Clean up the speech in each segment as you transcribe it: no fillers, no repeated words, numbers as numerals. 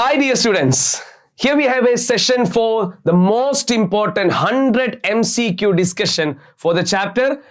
Hi dear students, here we have a session for the most important 100 MCQ discussion for the chapter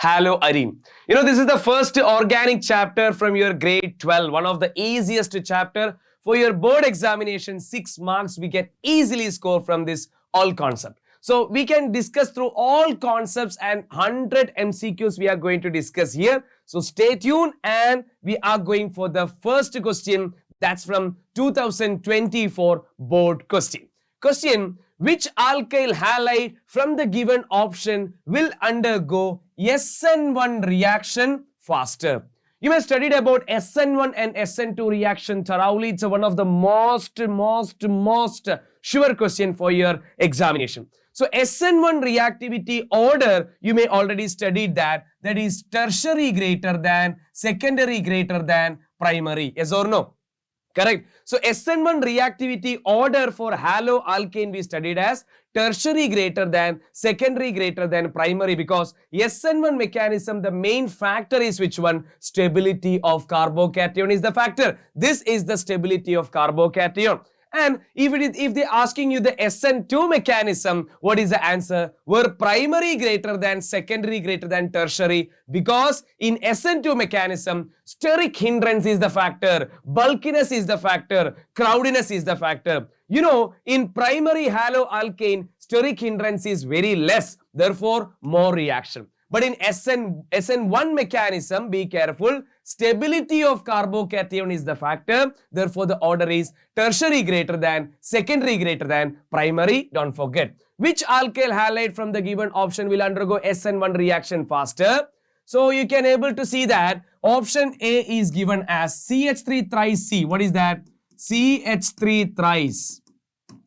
Haloarene. This is the first organic chapter from your grade 12, one of the easiest chapter for your board examination. 6 marks we can easily score from this all concept. So we can discuss through all concepts and 100 MCQs we are going to discuss here. So stay tuned and we are going for the first question. That's from 2024 board question. Question: which alkyl halide from the given option will undergo SN1 reaction faster? You may have studied about SN1 and SN2 reaction thoroughly. It's one of the most sure question for your examination. So SN1 reactivity order, you may already studied that is tertiary greater than, secondary greater than, primary. Yes or no? Correct. So SN1 reactivity order for haloalkane we studied as tertiary greater than, secondary greater than, primary, because SN1 mechanism, the main factor is which one? Stability of carbocation is the factor. This is the stability of carbocation. And if they're asking you the SN2 mechanism, what is the answer? Were primary greater than, secondary greater than, tertiary? Because in SN2 mechanism, steric hindrance is the factor, bulkiness is the factor, crowdiness is the factor. In primary haloalkane, steric hindrance is very less, therefore more reaction. But in SN1 mechanism, be careful, stability of carbocation is the factor. Therefore, the order is tertiary greater than, secondary greater than, primary. Don't forget. Which alkyl halide from the given option will undergo SN1 reaction faster? So, you can able to see that option A is given as CH3 thrice C. What is that? CH3 thrice.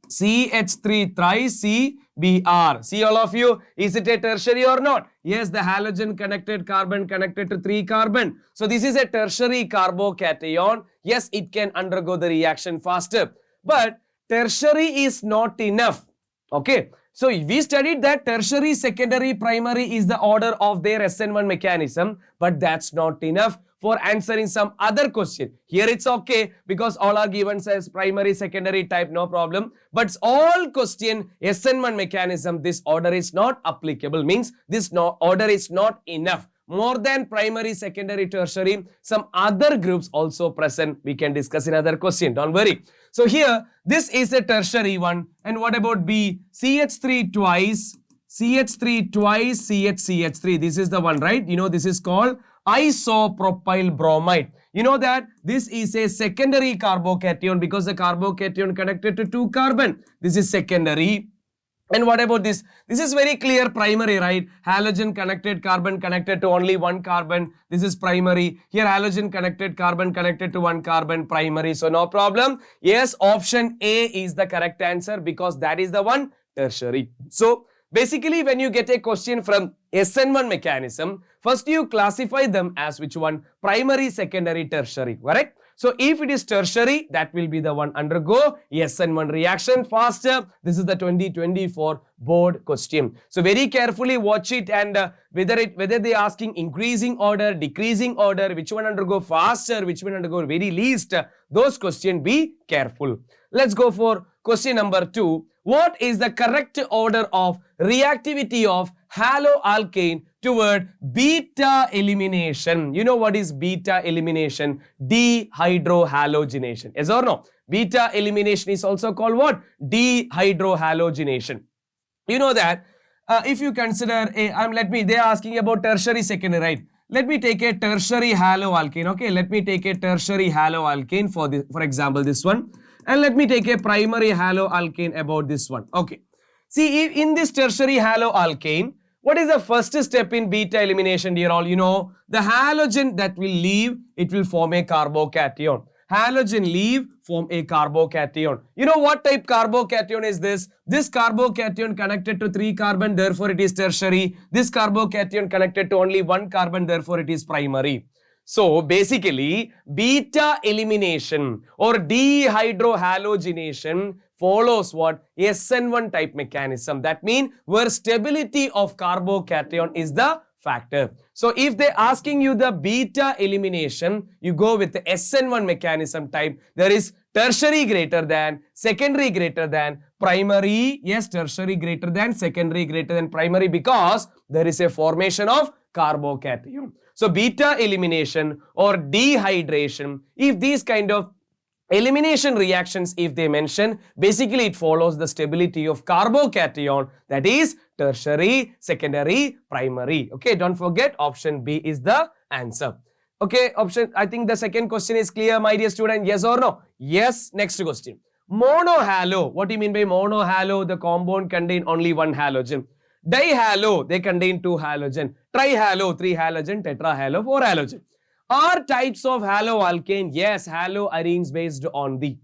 CH3 thrice CBr. See all of you, is it a tertiary or not? Yes, the halogen connected carbon connected to 3 carbon. So this is a tertiary carbocation. Yes, it can undergo the reaction faster. But tertiary is not enough. Okay. So we studied that tertiary, secondary, primary is the order of their SN1 mechanism. But that's not enough for answering some other question. Here it's okay because all are given as primary, secondary type, no problem. But all question SN1 mechanism, this order is not applicable, means this order is not enough. More than primary, secondary, tertiary, some other groups also present. We can discuss in other question, don't worry. So here, this is a tertiary one. And what about B? CH3 twice, CH3 twice, CH3. This is the one, right? This is called isopropyl bromide. You know that this is a secondary carbocation because the carbocation connected to 2 carbon. This is secondary. And what about this? This is very clear primary, right? Halogen connected carbon connected to only 1 carbon. This is primary. Here halogen connected carbon connected to 1 carbon, primary. So no problem. Yes, option A is the correct answer because that is the one tertiary. So basically, when you get a question from SN1 mechanism, first you classify them as which one? Primary, secondary, tertiary, correct? So if it is tertiary, that will be the one undergo SN1 reaction faster. This is the 2024 board question. So very carefully watch it and whether they are asking increasing order, decreasing order, which one undergo faster, which one undergo very least, those questions be careful. Let's go for question number 2. What is the correct order of reactivity of haloalkane toward beta elimination? You know what is beta elimination? Dehydrohalogenation. Yes or no? Beta elimination is also called what? Dehydrohalogenation. You know that if you consider they are asking about tertiary, secondary, right? Let me take a tertiary haloalkane. Okay, let me take a tertiary haloalkane for example, this one. And let me take a primary haloalkane about this one. Okay. See, in this tertiary haloalkane, what is the first step in beta elimination, dear all? The halogen that will leave, it will form a carbocation. Halogen leave, form a carbocation. You know what type carbocation is this? This carbocation connected to 3 carbon, therefore it is tertiary. This carbocation connected to only 1 carbon, therefore it is primary. So basically, beta elimination or dehydrohalogenation follows what? SN1 type mechanism. That means where stability of carbocation is the factor. So if they're asking you the beta elimination, you go with the SN1 mechanism type. There is tertiary greater than, secondary greater than, primary. Yes, tertiary greater than, secondary greater than primary, because there is a formation of carbocation. So beta elimination or dehydration, if these kind of elimination reactions, if they mention, basically it follows the stability of carbocation, that is tertiary, secondary, primary. Okay, don't forget option B is the answer. Okay, I think the second question is clear, my dear student. Yes or no? Yes. Next question. Monohalo. What do you mean by monohalo? The compound contain only one halogen. Dihalo, they contain two halogen. Trihalo, three halogen. Tetrahalo, four halogen. Are types of haloalkane? Yes, haloarenes based on the.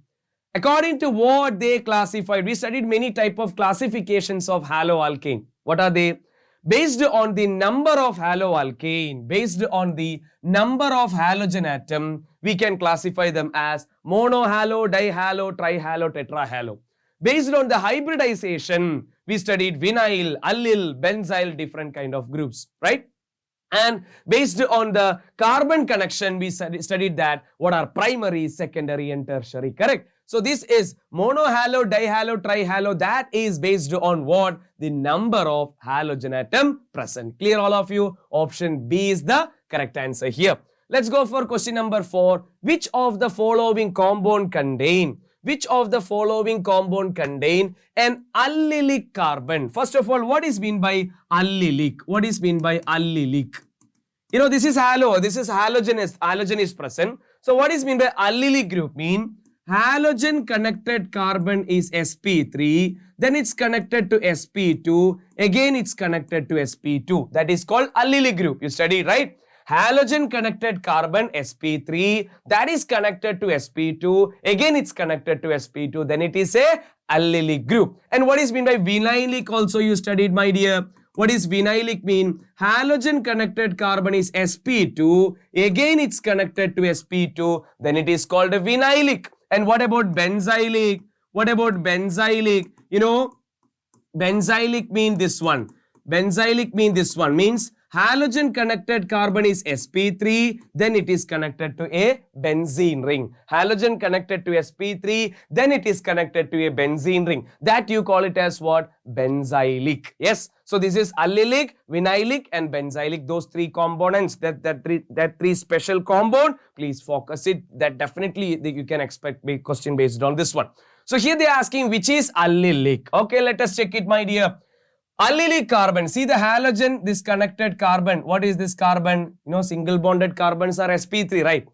According to what they classified, we studied many type of classifications of haloalkane. What are they? Based on the number of haloalkane, based on the number of halogen atom, we can classify them as monohalo, dihalo, trihalo, tetrahalo. Based on the hybridization, we studied vinyl, allyl, benzyl, different kind of groups, right? And based on the carbon connection, we studied that what are primary, secondary and tertiary, correct? So this is monohalo, dihalo, trihalo. That is based on what? The number of halogen atom present. Clear all of you? Option B is the correct answer here. Let's go for question number 4. Which of the following compound contain? Which of the following compound contain an allylic carbon? First of all, what is mean by allylic? What is mean by allylic? You know, this is halo, this is halogen is present. So what is mean by allylic group? Mean halogen connected carbon is sp3, then it's connected to sp2, again it's connected to sp2. That is called allylic group. You studied, right? Halogen connected carbon sp3, that is connected to sp2, again it's connected to sp2, then it is a allylic group. And what is mean by vinylic also you studied, my dear. What is vinylic mean? Halogen connected carbon is sp2, again it's connected to sp2, then it is called a vinylic. And what about benzylic? What about benzylic? You know, benzylic mean this one. Benzylic mean this one, means halogen connected carbon is sp3, then it is connected to a benzene ring. Halogen connected to sp3, then it is connected to a benzene ring. That you call it as what? Benzylic. Yes. So this is allylic, vinylic and benzylic. Those three components, that three special compound, please focus it. That definitely you can expect big question based on this one. So here they are asking which is allylic. Okay, let us check it, my dear. Allylic carbon, see the halogen, this connected carbon. What is this carbon? You know, single bonded carbons are sp3, right?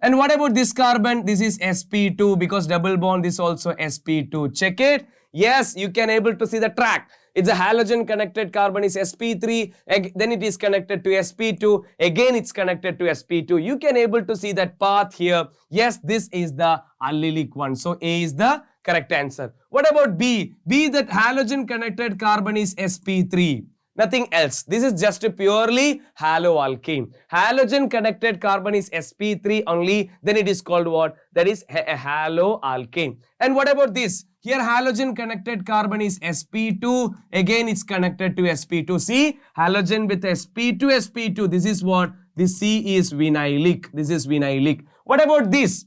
And what about this carbon? This is sp2, because double bond is also sp2. Check it. Yes, you can able to see the track. It's a halogen connected carbon is sp3, then it is connected to sp2, again it's connected to sp2. You can able to see that path here. Yes, this is the allylic one. So A is the correct answer. What about B? B, that halogen connected carbon is sp3. Nothing else. This is just a purely haloalkane. Halogen connected carbon is sp3 only. Then it is called what? That is a haloalkane. And what about this? Here halogen connected carbon is sp2. Again it's connected to sp2. See, halogen with sp2. This is what? This C is vinylic. This is vinylic. What about this?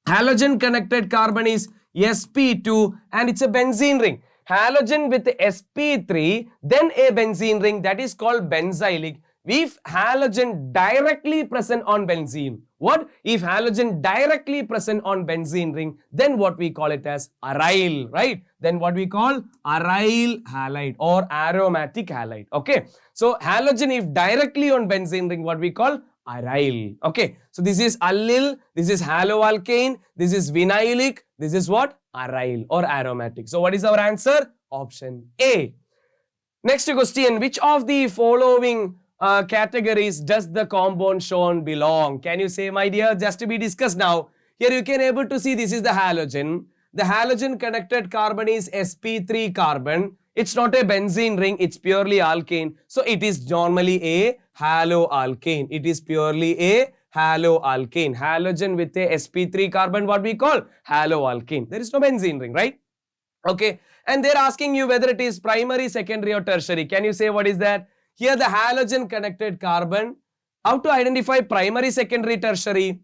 Halogen connected carbon is sp2 and it's a benzene ring. Halogen with sp3, then a benzene ring, that is called benzylic. If halogen directly present on benzene, what? If halogen directly present on benzene ring, then what we call it as aryl, right? Then what we call aryl halide or aromatic halide. Okay. So halogen if directly on benzene ring, what we call aryl. Okay. So this is allyl, this is haloalkane, this is vinylic, this is what? Aryl or aromatic. So what is our answer? Option A. Next question, which of the following categories does the compound shown belong? Can you say, my dear? Just to be discussed now. Here you can able to see this is the halogen. The halogen connected carbon is sp3 carbon. It's not a benzene ring, it's purely alkane. So it is normally a haloalkane. It is purely a haloalkane. Halogen with a sp3 carbon, what we call haloalkane. There is no benzene ring, right? Okay. And they're asking you whether it is primary, secondary or tertiary. Can you say what is that? Here the halogen connected carbon. How to identify primary, secondary, tertiary?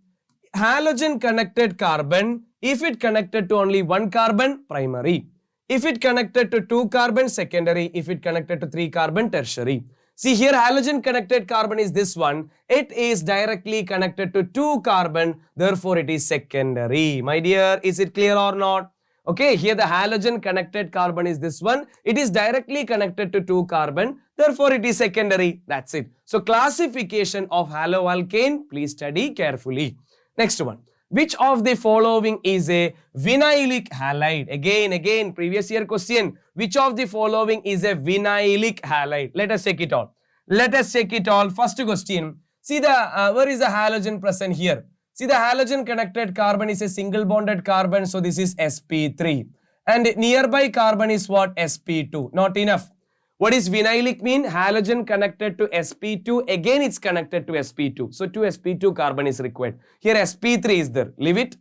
Halogen connected carbon, if it connected to only one carbon, primary. If it connected to 2 carbon, secondary. If it connected to 3 carbon, tertiary. See here, halogen connected carbon is this one. It is directly connected to 2 carbon, therefore it is secondary. My dear, is it clear or not? Okay, here the halogen connected carbon is this one. It is directly connected to 2 carbon, therefore it is secondary. That's it. So classification of haloalkane, please study carefully. Next one. Which of the following is a vinylic halide? Again, previous year question. Which of the following is a vinylic halide? Let us check it all. Let us check it all. First question. See the, where is the halogen present here? See the halogen connected carbon is a single bonded carbon. So this is sp3. And nearby carbon is what? sp2. Not enough. What is vinylic mean? Halogen connected to sp2. Again, it's connected to sp2. So 2 sp2 carbon is required. Here sp3 is there. Leave it.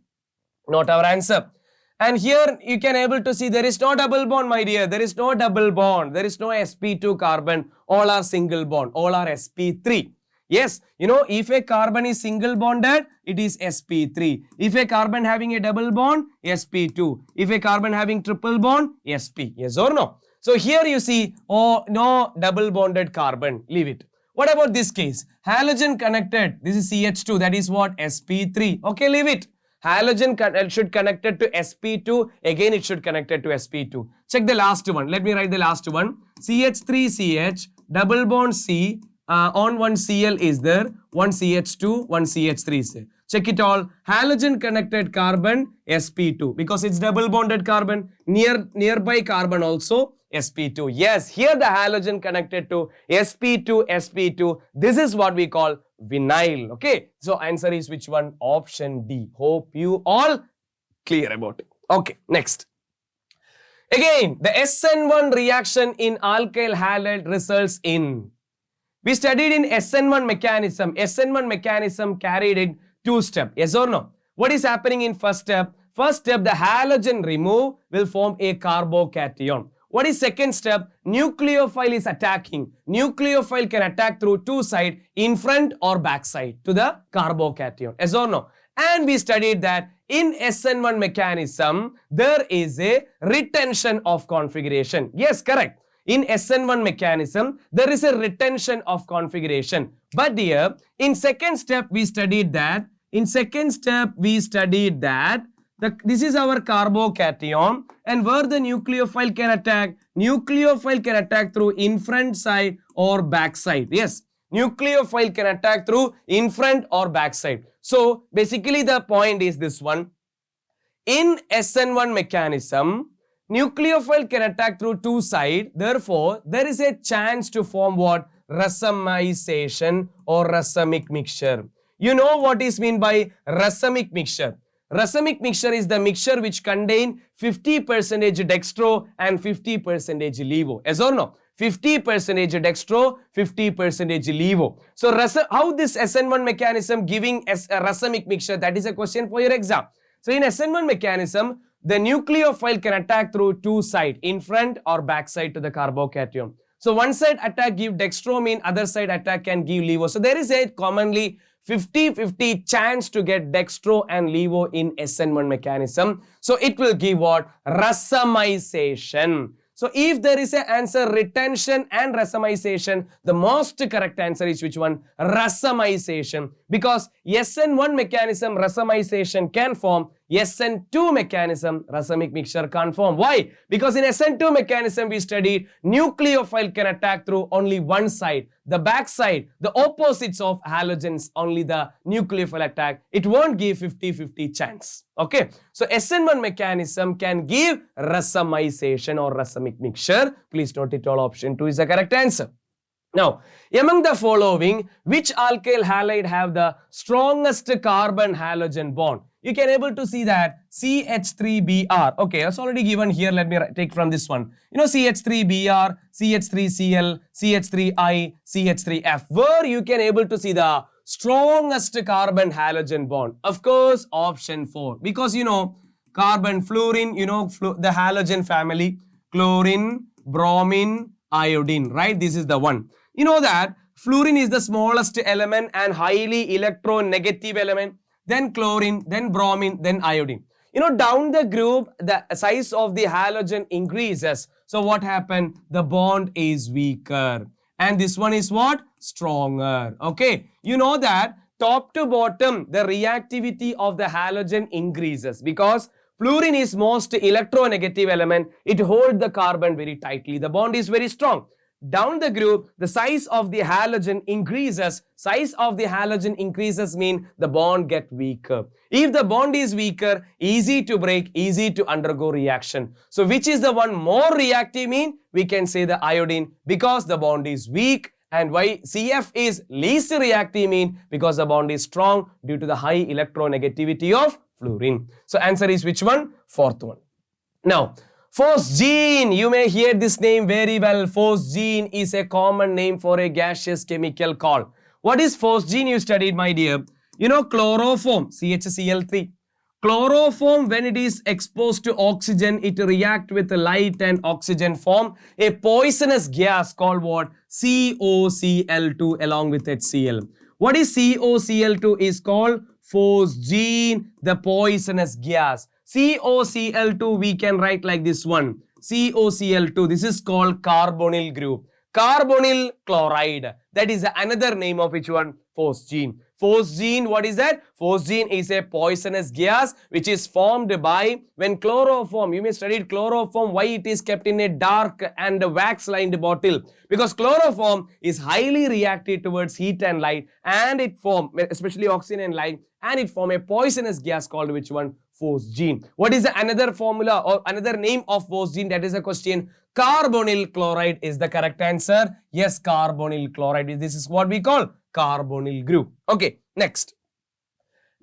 Not our answer. And here you can able to see there is no double bond, my dear. There is no double bond. There is no sp2 carbon. All are single bond. All are sp3. Yes, you know, if a carbon is single bonded, it is sp3. If a carbon having a double bond, sp2. If a carbon having triple bond, sp. Yes or no? So here you see, oh, no double bonded carbon. Leave it. What about this case? Halogen connected. This is CH2. That is what? sp3. Okay, leave it. Halogen should connected to sp2. Again, it should connected to sp2. Check the last one. Let me write the last one. CH3CH, double bond C. On one Cl is there, one CH2, one CH3 is there. Check it all. Halogen connected carbon, sp2. Because it's double bonded carbon. Nearby carbon also, sp2. Yes, here the halogen connected to sp2, sp2. This is what we call vinyl. Okay. So answer is which one? Option D. Hope you all clear about it. Okay, next. Again, the SN1 reaction in alkyl halide results in. We studied in SN1 mechanism. SN1 mechanism carried in 2 steps. Yes or no? What is happening in first step? First step, the halogen remove will form a carbocation. What is second step? Nucleophile is attacking. Nucleophile can attack through 2 sides, in front or back side to the carbocation. Yes or no? And we studied that in SN1 mechanism, there is a retention of configuration. Yes, correct. In SN1 mechanism, there is a retention of configuration. But here, in second step, we studied that. This is our carbocation. And where the nucleophile can attack? Nucleophile can attack through in front side or back side. Yes, nucleophile can attack through in front or back side. So, basically the point is this one. In SN1 mechanism, nucleophile can attack through 2 sides. Therefore, there is a chance to form what? Racemization or racemic mixture. You know what is meant by racemic mixture? Racemic mixture is the mixture which contain 50% dextro and 50% levo. Yes or no? 50% dextro, 50% levo. So, how this SN1 mechanism giving a racemic mixture? That is a question for your exam. So, in SN1 mechanism, the nucleophile can attack through 2 sides, in front or back side to the carbocation. So, one side attack give dextro, mean other side attack can give levo. So, there is a commonly 50-50 chance to get dextro and levo in SN1 mechanism. So, it will give what? Racemization. So, if there is an answer retention and racemization, the most correct answer is which one? Racemization. Because SN1 mechanism racemization can form, SN2 mechanism racemic mixture can't form. Why? Because in SN2 mechanism we studied nucleophile can attack through only one side. The back side, the opposites of halogens, only the nucleophile attack. It won't give 50-50 chance. Okay. So SN1 mechanism can give racemization or racemic mixture. Please note it all. Option 2 is the correct answer. Now, among the following, which alkyl halide have the strongest carbon halogen bond? You can able to see that CH3Br. Okay, that's already given here. Let me take from this one. You know, CH3Br, CH3Cl, CH3I, CH3F. Where you can able to see the strongest carbon halogen bond? Of course, option 4. Because you know, carbon, fluorine, you know, the halogen family, chlorine, bromine, iodine, right? This is the one. You know that fluorine is the smallest element and highly electronegative element, then chlorine, then bromine, then iodine. You know, down the group, the size of the halogen increases. So what happened? The bond is weaker. And this one is what? Stronger. Okay. You know that top to bottom, the reactivity of the halogen increases because fluorine is most electronegative element. It holds the carbon very tightly. The bond is very strong. Down the group, the size of the halogen increases. Size of the halogen increases mean the bond get weaker. If the bond is weaker, easy to break, easy to undergo reaction. So which is the one more reactive mean? We can say the iodine because the bond is weak. And why CF is least reactive mean? Because the bond is strong due to the high electronegativity of fluorine. So answer is which one? Fourth one. Now, phosgene, you may hear this name very well. Phosgene is a common name for a gaseous chemical called. What is phosgene you studied, my dear? You know chloroform, CHCl3. Chloroform, when it is exposed to oxygen, it reacts with light and oxygen form a poisonous gas called what? COCl2 along with HCl. What is COCl2 is called phosgene, the poisonous gas. COCl2 we can write like this one. COCl2, this is called carbonyl group. Carbonyl chloride. That is another name of which one? Phosgene. Phosgene, what is that? Phosgene is a poisonous gas which is formed by when chloroform. You may study chloroform, why it is kept in a dark and wax-lined bottle. Because chloroform is highly reactive towards heat and light, and it form, especially oxygen and light, and it form a poisonous gas called which one? Phosgene. What is the another formula or another name of phosgene? That is a question. Carbonyl chloride is the correct answer. Yes, carbonyl chloride. This is what we call carbonyl group. Okay, next.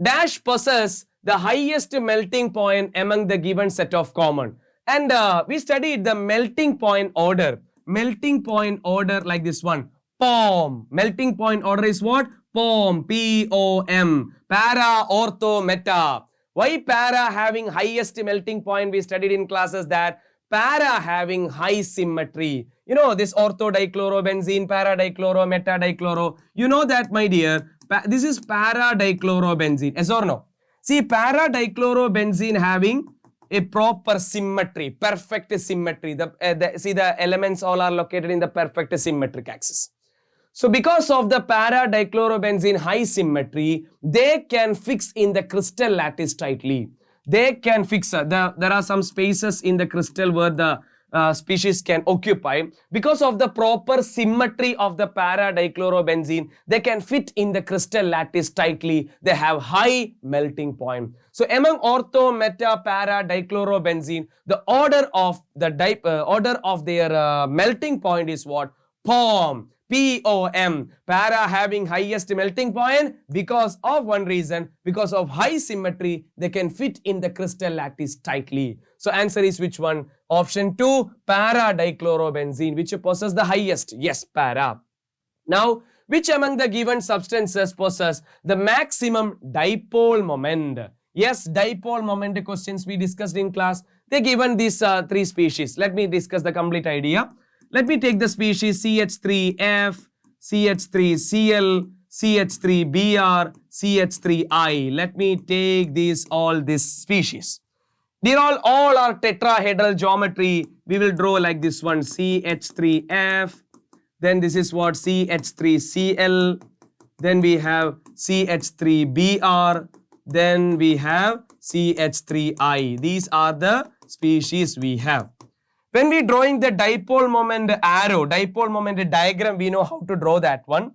Dash possess the highest melting point among the given set of common. And we studied the melting point order. Melting point order like this one. POM. Melting point order is what? POM. P-O-M. Para, ortho, meta. Why para having highest melting point? We studied in classes that para having high symmetry. You know this ortho dichlorobenzene, para dichloro, meta dichloro. You know that, my dear. This is para dichlorobenzene. Yes or no? See, para dichlorobenzene having a proper symmetry, perfect symmetry. See, the elements all are located in the perfect symmetric axis. So because of the para dichlorobenzene high symmetry, they can fix in the crystal lattice tightly. They can fix, there are some spaces in the crystal where the species can occupy. Because of the proper symmetry of the para dichlorobenzene, they can fit in the crystal lattice tightly. They have high melting point. So among ortho, meta, para, dichlorobenzene, the order of their melting point is what? POM. POM, para having highest melting point because of one reason, because of high symmetry, they can fit in the crystal lattice tightly. So answer is which one? Option 2, para dichlorobenzene, which possesses the highest. Yes, para. Now, which among the given substances possess the maximum dipole moment? Yes, dipole moment questions we discussed in class. They given these three species. Let me discuss the complete idea. Let me take the species CH3F, CH3Cl, CH3Br, CH3I. Let me take these species. These all are tetrahedral geometry. We will draw like this one, CH3F. Then this is what? CH3Cl. Then we have CH3Br. Then we have CH3I. These are the species we have. When we drawing the dipole moment arrow, dipole moment diagram, we know how to draw that one.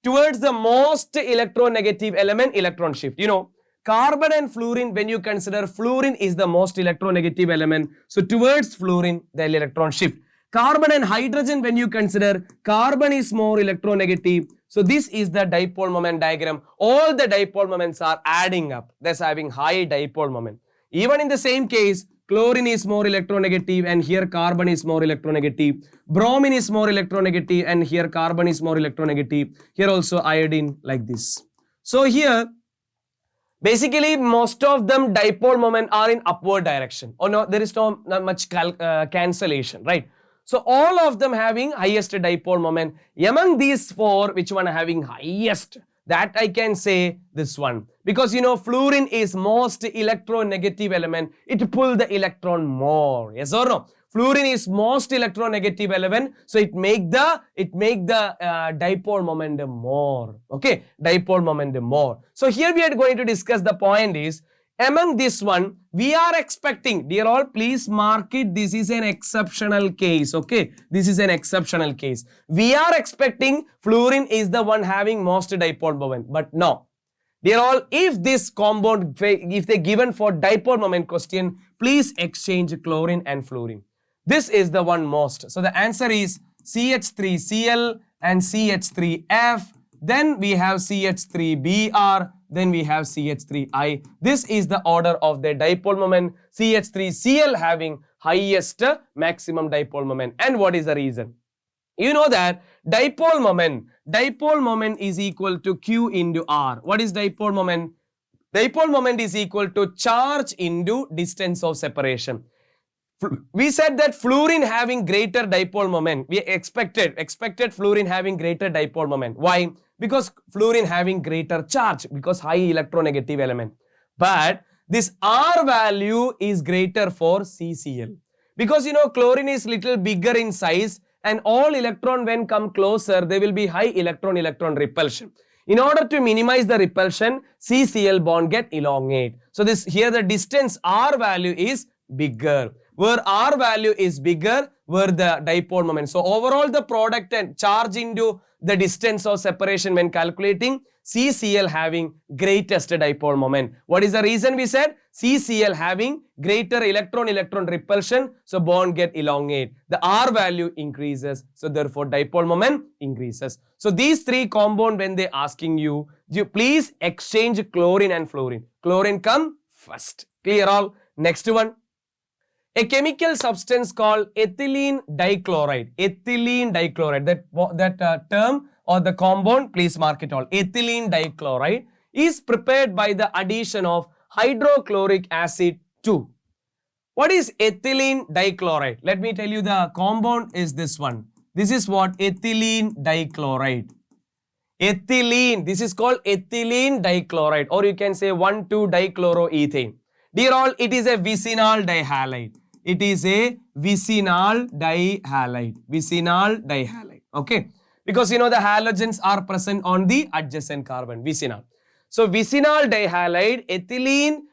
Towards the most electronegative element, electron shift. You know, carbon and fluorine, when you consider fluorine is the most electronegative element. So towards fluorine, the electron shift. Carbon and hydrogen, when you consider carbon is more electronegative. So this is the dipole moment diagram. All the dipole moments are adding up. Thus having high dipole moment. Even in the same case, chlorine is more electronegative and here carbon is more electronegative. Bromine is more electronegative and here carbon is more electronegative. Here also iodine like this. So here, basically most of them dipole moment are in upward direction. Or no, there is not much cancellation, right? So all of them having highest dipole moment. Among these four, which one having highest? That I can say this one. Because fluorine is most electronegative element. It pull the electron more. Yes or no? Fluorine is most electronegative element. So it make the dipole momentum more. Okay. Dipole momentum more. So here we are going to discuss the point is, among this one, we are expecting, dear all, please mark it, this is an exceptional case, okay? This is an exceptional case. We are expecting fluorine is the one having most dipole moment, but no. Dear all, if this compound, if they given for dipole moment question, please exchange chlorine and fluorine. This is the one most. So the answer is CH3Cl and CH3F. Then we have CH3Br. Then we have CH3I. This is the order of the dipole moment. CH3Cl having highest maximum dipole moment. And what is the reason? You know that dipole moment is equal to Q into R. What is dipole moment? Dipole moment is equal to charge into distance of separation. We said that fluorine having greater dipole moment. We expected fluorine having greater dipole moment. Why? Because fluorine having greater charge, because high electronegative element. But this R value is greater for CCl. Because chlorine is little bigger in size, and all electron when come closer, there will be high electron repulsion. In order to minimize the repulsion, CCl bond get elongate. So this here the distance R value is bigger. Where R value is bigger, where the dipole moment. So overall the product and charge into the distance of separation when calculating, CCl having greatest dipole moment. What is the reason we said? CCl having greater electron repulsion, so bond get elongate. The R value increases, so therefore dipole moment increases. So these three compound, when they asking you please exchange chlorine and fluorine. Chlorine come first. Clear all? Next one. A chemical substance called ethylene dichloride. Ethylene dichloride. That term or the compound, please mark it all. Ethylene dichloride is prepared by the addition of hydrochloric acid 2. What is ethylene dichloride? Let me tell you, the compound is this one. This is what ethylene dichloride. Ethylene. This is called ethylene dichloride, or you can say 1,2-dichloroethane. Dear all, it is a vicinal dihalide. It is a vicinal dihalide. Vicinal dihalide. Okay. Because the halogens are present on the adjacent carbon. Vicinal. So vicinal dihalide, ethylene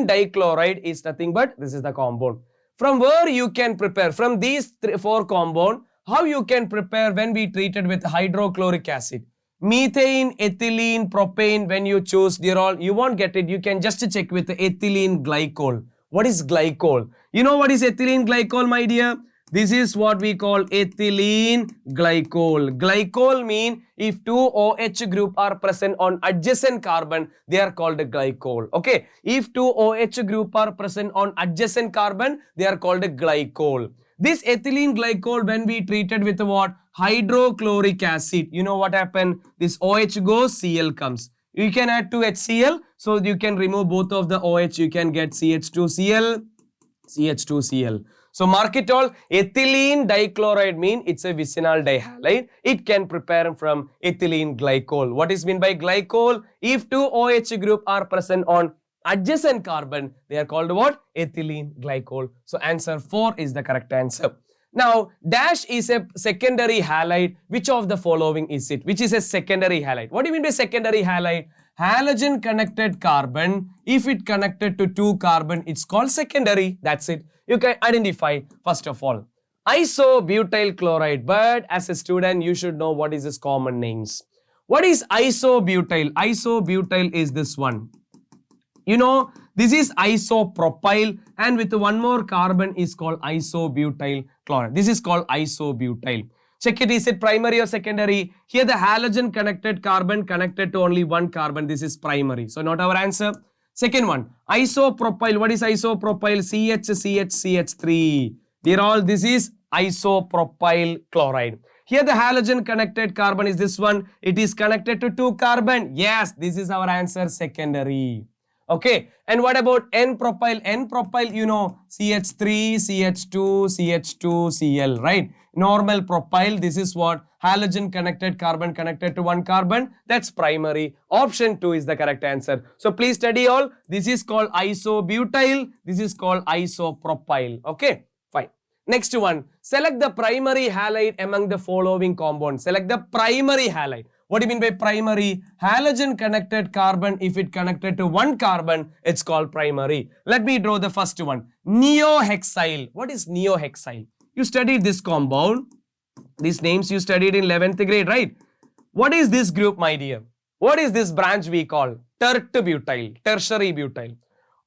dichloride is nothing but this is the compound. From where you can prepare, from these four compound, how you can prepare when we treated with hydrochloric acid? Methane, ethylene, propane, when you choose, dear all, you won't get it. You can just check with the ethylene glycol. What is glycol? You know what is ethylene glycol, my dear? This is what we call ethylene glycol. Glycol mean if two OH group are present on adjacent carbon, they are called a glycol. Okay. If two OH group are present on adjacent carbon, they are called a glycol. This ethylene glycol, when we treated with what? Hydrochloric acid. You know what happened? This OH goes, Cl comes. You can add 2 HCl. So you can remove both of the OH. You can get CH2Cl, CH2Cl. So mark it all. Ethylene dichloride mean it's a vicinal dihalide. It can prepare from ethylene glycol. What is meant by glycol? If two OH group are present on adjacent carbon, they are called what? Ethylene glycol. So answer 4 is the correct answer. Now, dash is a secondary halide. Which of the following is it? Which is a secondary halide? What do you mean by secondary halide? Halogen connected carbon. If it connected to 2 carbon, it's called secondary. That's it. You can identify first of all. Isobutyl chloride. But as a student, you should know what is its common names. What is isobutyl? Isobutyl is this one. You know, this is isopropyl, and with one more carbon is called isobutyl chloride. This is called isobutyl. Check it, is it primary or secondary? Here the halogen connected carbon connected to only one carbon. This is primary. So not our answer. Second one, isopropyl. What is isopropyl? CH3. Dear all, this is isopropyl chloride. Here the halogen connected carbon is this one. It is connected to 2 carbon. Yes, this is our answer, secondary. Okay. And what about N-propyl? N-propyl, you know, CH3, CH2, CH2, Cl, right? Normal propyl, this is what? Halogen connected carbon connected to one carbon. That's primary. Option 2 is the correct answer. So please study all. This is called isobutyl. This is called isopropyl. Okay, fine. Next one. Select the primary halide among the following compounds. Select the primary halide. What do you mean by primary? Halogen connected carbon, if it connected to one carbon, it's called primary. Let me draw the first one. Neohexyl. What is neohexyl? You studied this compound. These names you studied in 11th grade, right? What is this group, my dear? What is this branch we call? Tertiary butyl.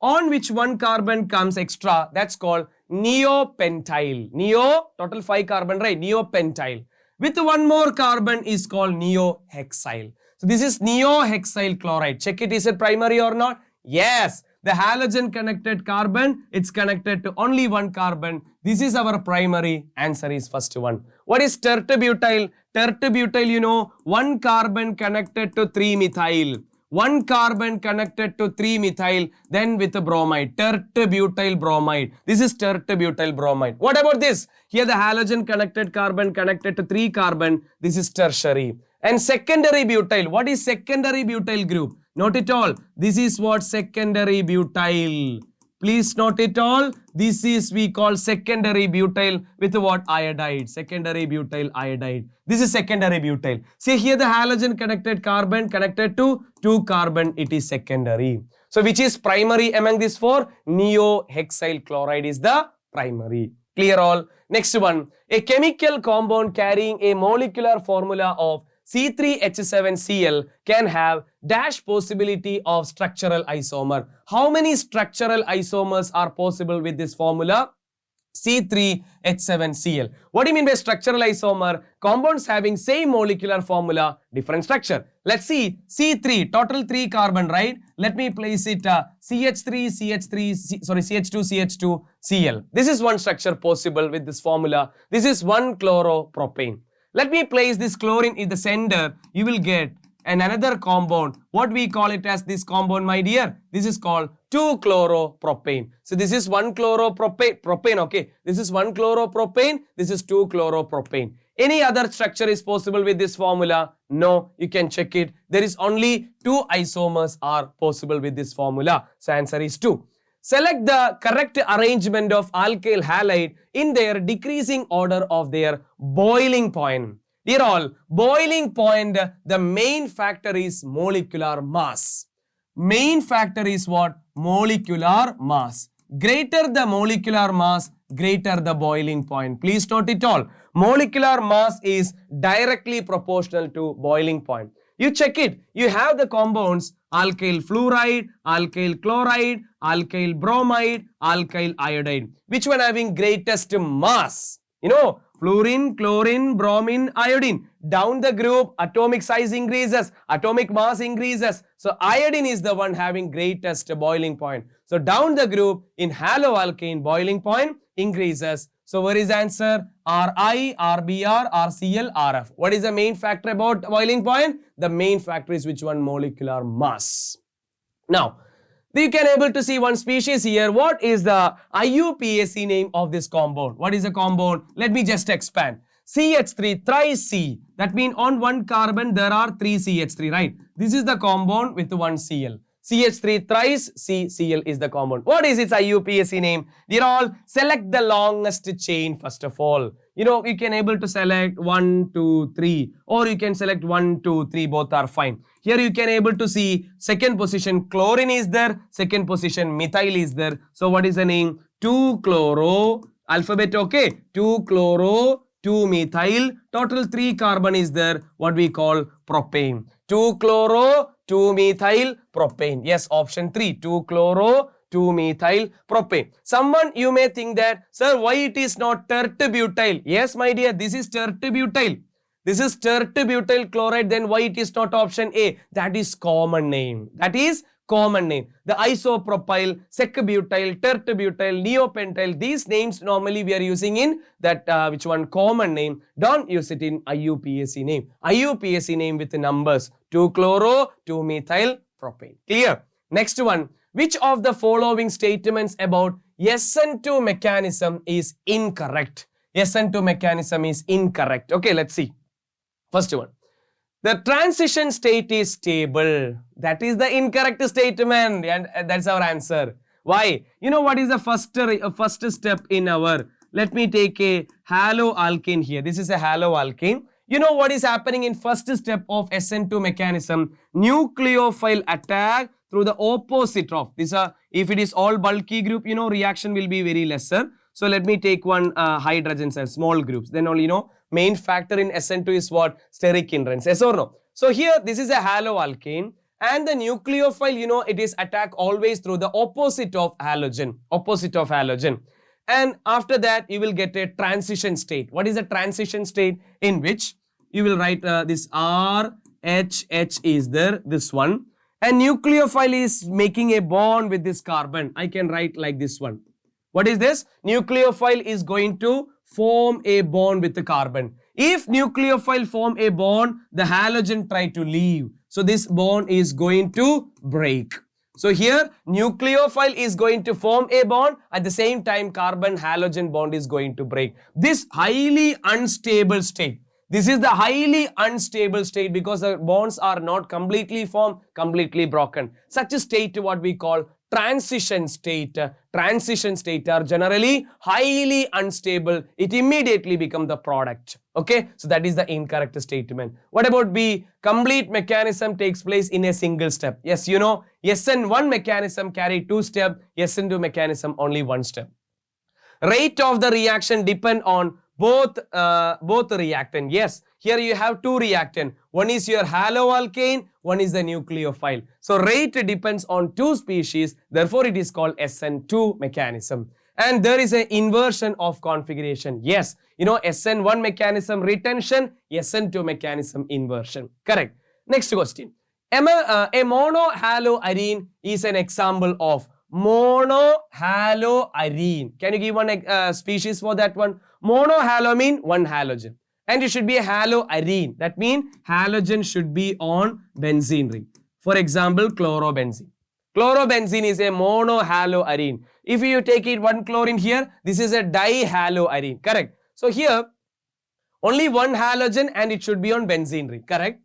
On which one carbon comes extra, that's called neopentyl. Neo, total 5 carbon, right? Neopentyl. With one more carbon is called neohexyl. So this is neohexyl chloride. Check it, is it primary or not? Yes. The halogen connected carbon, it's connected to only one carbon. This is our primary. Answer is first one. What is tertibutyl? Tertibutyl, you know, one carbon connected to 3-methyl. One carbon connected to 3-methyl, then with a bromide, tertibutyl bromide. This is tertibutyl bromide. What about this? Here the halogen connected carbon connected to 3 carbon. This is tertiary. And secondary butyl. What is secondary butyl group? Note it all. This is what secondary butyl. Please note it all. This is we call secondary butyl with what? Iodide. Secondary butyl iodide. This is secondary butyl. See here the halogen connected carbon connected to 2 carbon. It is secondary. So which is primary among these 4? Neohexyl chloride is the primary. Clear all? Next one. A chemical compound carrying a molecular formula of C3H7Cl can have dash possibility of structural isomer. How many structural isomers are possible with this formula? C3H7Cl. What do you mean by structural isomer? Compounds having same molecular formula, different structure. Let's see C3, total 3 carbon, right? Let me place it CH2, Cl. This is one structure possible with this formula. This is 1-chloropropane. Let me place this chlorine in the center. You will get another compound. What we call it as this compound, my dear? This is called 2-chloropropane. So this is 1-chloropropane, okay? This is 1-chloropropane. This is 2-chloropropane. Any other structure is possible with this formula? No, you can check it. There is only 2 isomers are possible with this formula. So answer is 2. Select the correct arrangement of alkyl halide in their decreasing order of their boiling point. Dear all, boiling point, the main factor is molecular mass. Main factor is what? Molecular mass. Greater the molecular mass, greater the boiling point. Please note it all. Molecular mass is directly proportional to boiling point. You check it. You have the compounds alkyl fluoride, alkyl chloride, alkyl bromide, alkyl iodide. Which one having greatest mass? You know, fluorine, chlorine, bromine, iodine. Down the group, atomic size increases, atomic mass increases. So iodine is the one having greatest boiling point. So down the group, in haloalkane, boiling point increases. So where is the answer? Ri, Rbr, Rcl, Rf. What is the main factor about boiling point? The main factor is which one? Molecular mass. Now, you can able to see one species here. What is the IUPAC name of this compound? What is the compound? Let me just expand. CH3, tri-C. That means on one carbon there are 3 CH3, right? This is the compound with 1 Cl. CH3 thrice CCl is the compound. What is its IUPAC name? Dear all, select the longest chain first of all. You know, you can able to select 1, 2, 3 or you can select 1, 2, 3, both are fine. Here you can able to see second position chlorine is there, second position methyl is there. So what is the name? 2-chloro, alphabet okay, 2-chloro, 2-methyl, total 3 carbon is there, what we call propane. 2-chloro, 2-methyl propane. Yes, option 3, 2-chloro, 2-methyl propane. Someone you may think that, sir, why it is not tertibutyl? Yes, my dear, this is tertibutyl. This is tertibutyl chloride, then why it is not option A? That is common name. That is common name. The isopropyl, secbutyl, tertibutyl, neopentyl, these names normally we are using in that which one? Common name. Don't use it in IUPAC name. IUPAC name with the numbers 2-chloro, 2-methyl propane. Clear? Next one. Which of the following statements about SN2 mechanism is incorrect? SN2 mechanism is incorrect. Okay, let's see. First one. The transition state is stable. That is the incorrect statement, and that's our answer. Why? You know what is the first step in our, let me take a haloalkane here. This is a haloalkane. You know what is happening in first step of SN2 mechanism? Nucleophile attack through the opposite of this. If it is all bulky group, you know, reaction will be very lesser. So let me take one hydrogens as small groups. Then only, you know, main factor in SN2 is what? Steric hindrance. Yes or no? So here this is a haloalkane, and the nucleophile, you know, it is attack always through the opposite of halogen. Opposite of halogen. And after that, you will get a transition state. What is a transition state? In which you will write this RHH is there, this one. And nucleophile is making a bond with this carbon. I can write like this one. What is this? Nucleophile is going to form a bond with the carbon. If nucleophile form a bond, the halogen try to leave. So this bond is going to break. So here nucleophile is going to form a bond, at the same time carbon halogen bond is going to break. This highly unstable state. This is the highly unstable state because the bonds are not completely formed, completely broken. Such a state what we call transition state. Transition state are generally highly unstable. It immediately becomes the product. Okay, so that is the incorrect statement. What about B? Complete mechanism takes place in a single step. Yes, you know, SN1 mechanism carry 2 steps, SN2 mechanism only 1 step. Rate of the reaction depend on both reactant. Yes, here you have 2 reactant. One is your haloalkane, one is the nucleophile. So rate depends on 2 species. Therefore, it is called SN2 mechanism. And there is an inversion of configuration. Yes, you know, SN1 mechanism retention, SN2 mechanism inversion. Correct. Next question. A monohaloarene is an example of monohaloarene. Can you give one species for that one? Monohalo mean one halogen. And it should be a haloarene. That means halogen should be on benzene ring. For example, chlorobenzene. Chlorobenzene is a monohaloarene. If you take it one chlorine here, this is a dihaloarene. Correct. So here, only one halogen and it should be on benzene ring. Correct.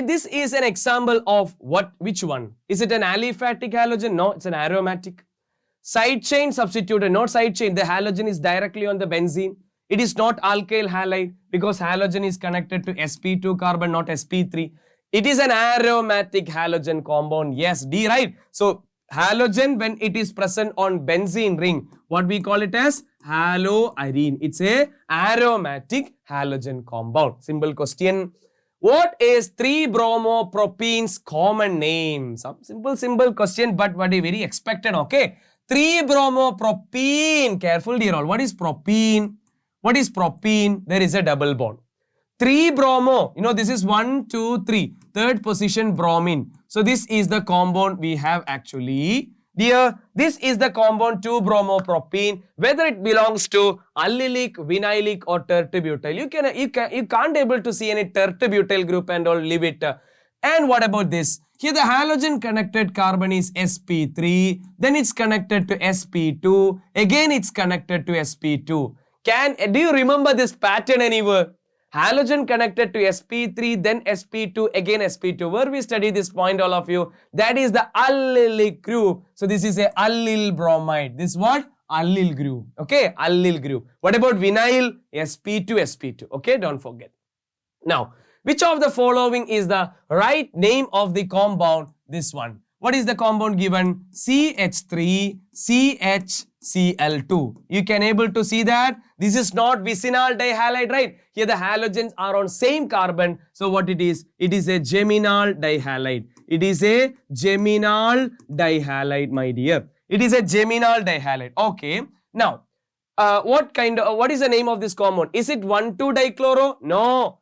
This is an example of what? Which one? Is it an aliphatic halogen? No, it's an aromatic. Side chain substituted, not side chain. The halogen is directly on the benzene. It is not alkyl halide because halogen is connected to sp2 carbon, not sp3. It is an aromatic halogen compound. Yes, D, right? So halogen, when it is present on benzene ring, what we call it as haloarene. It's a aromatic halogen compound. Simple question. What is 3-bromopropene's common name? Some simple question, but what is very expected, okay? 3-bromopropene. Careful, dear all. What is propene? What is propene? There is a double bond. 3-bromo. You know, this is 1, 2, 3. Third position bromine. So this is the compound we have actually. Dear, this is the compound 2-bromopropene. Whether it belongs to allylic, vinylic or tertibutyl. You can't able to see any tertibutyl group and all, leave it. And what about this? Here the halogen connected carbon is sp3. Then it's connected to sp2. Again it's connected to sp2. Do you remember this pattern anywhere? Halogen connected to sp3, then sp2, again sp2. Where we study this point, all of you? That is the allylic group. So this is a allyl bromide. This what? Allyl group. Okay, allyl group. What about vinyl? sp2, sp2. Okay, don't forget. Now, which of the following is the right name of the compound? This one. What is the compound given? CH3, CHCl2. You can able to see that this is not vicinal dihalide, right? Here the halogens are on same carbon. So what it is? It is a geminal dihalide. It is a geminal dihalide, my dear. It is a geminal dihalide. Okay. Now, what is the name of this compound? Is it 1,2-dichloro? No.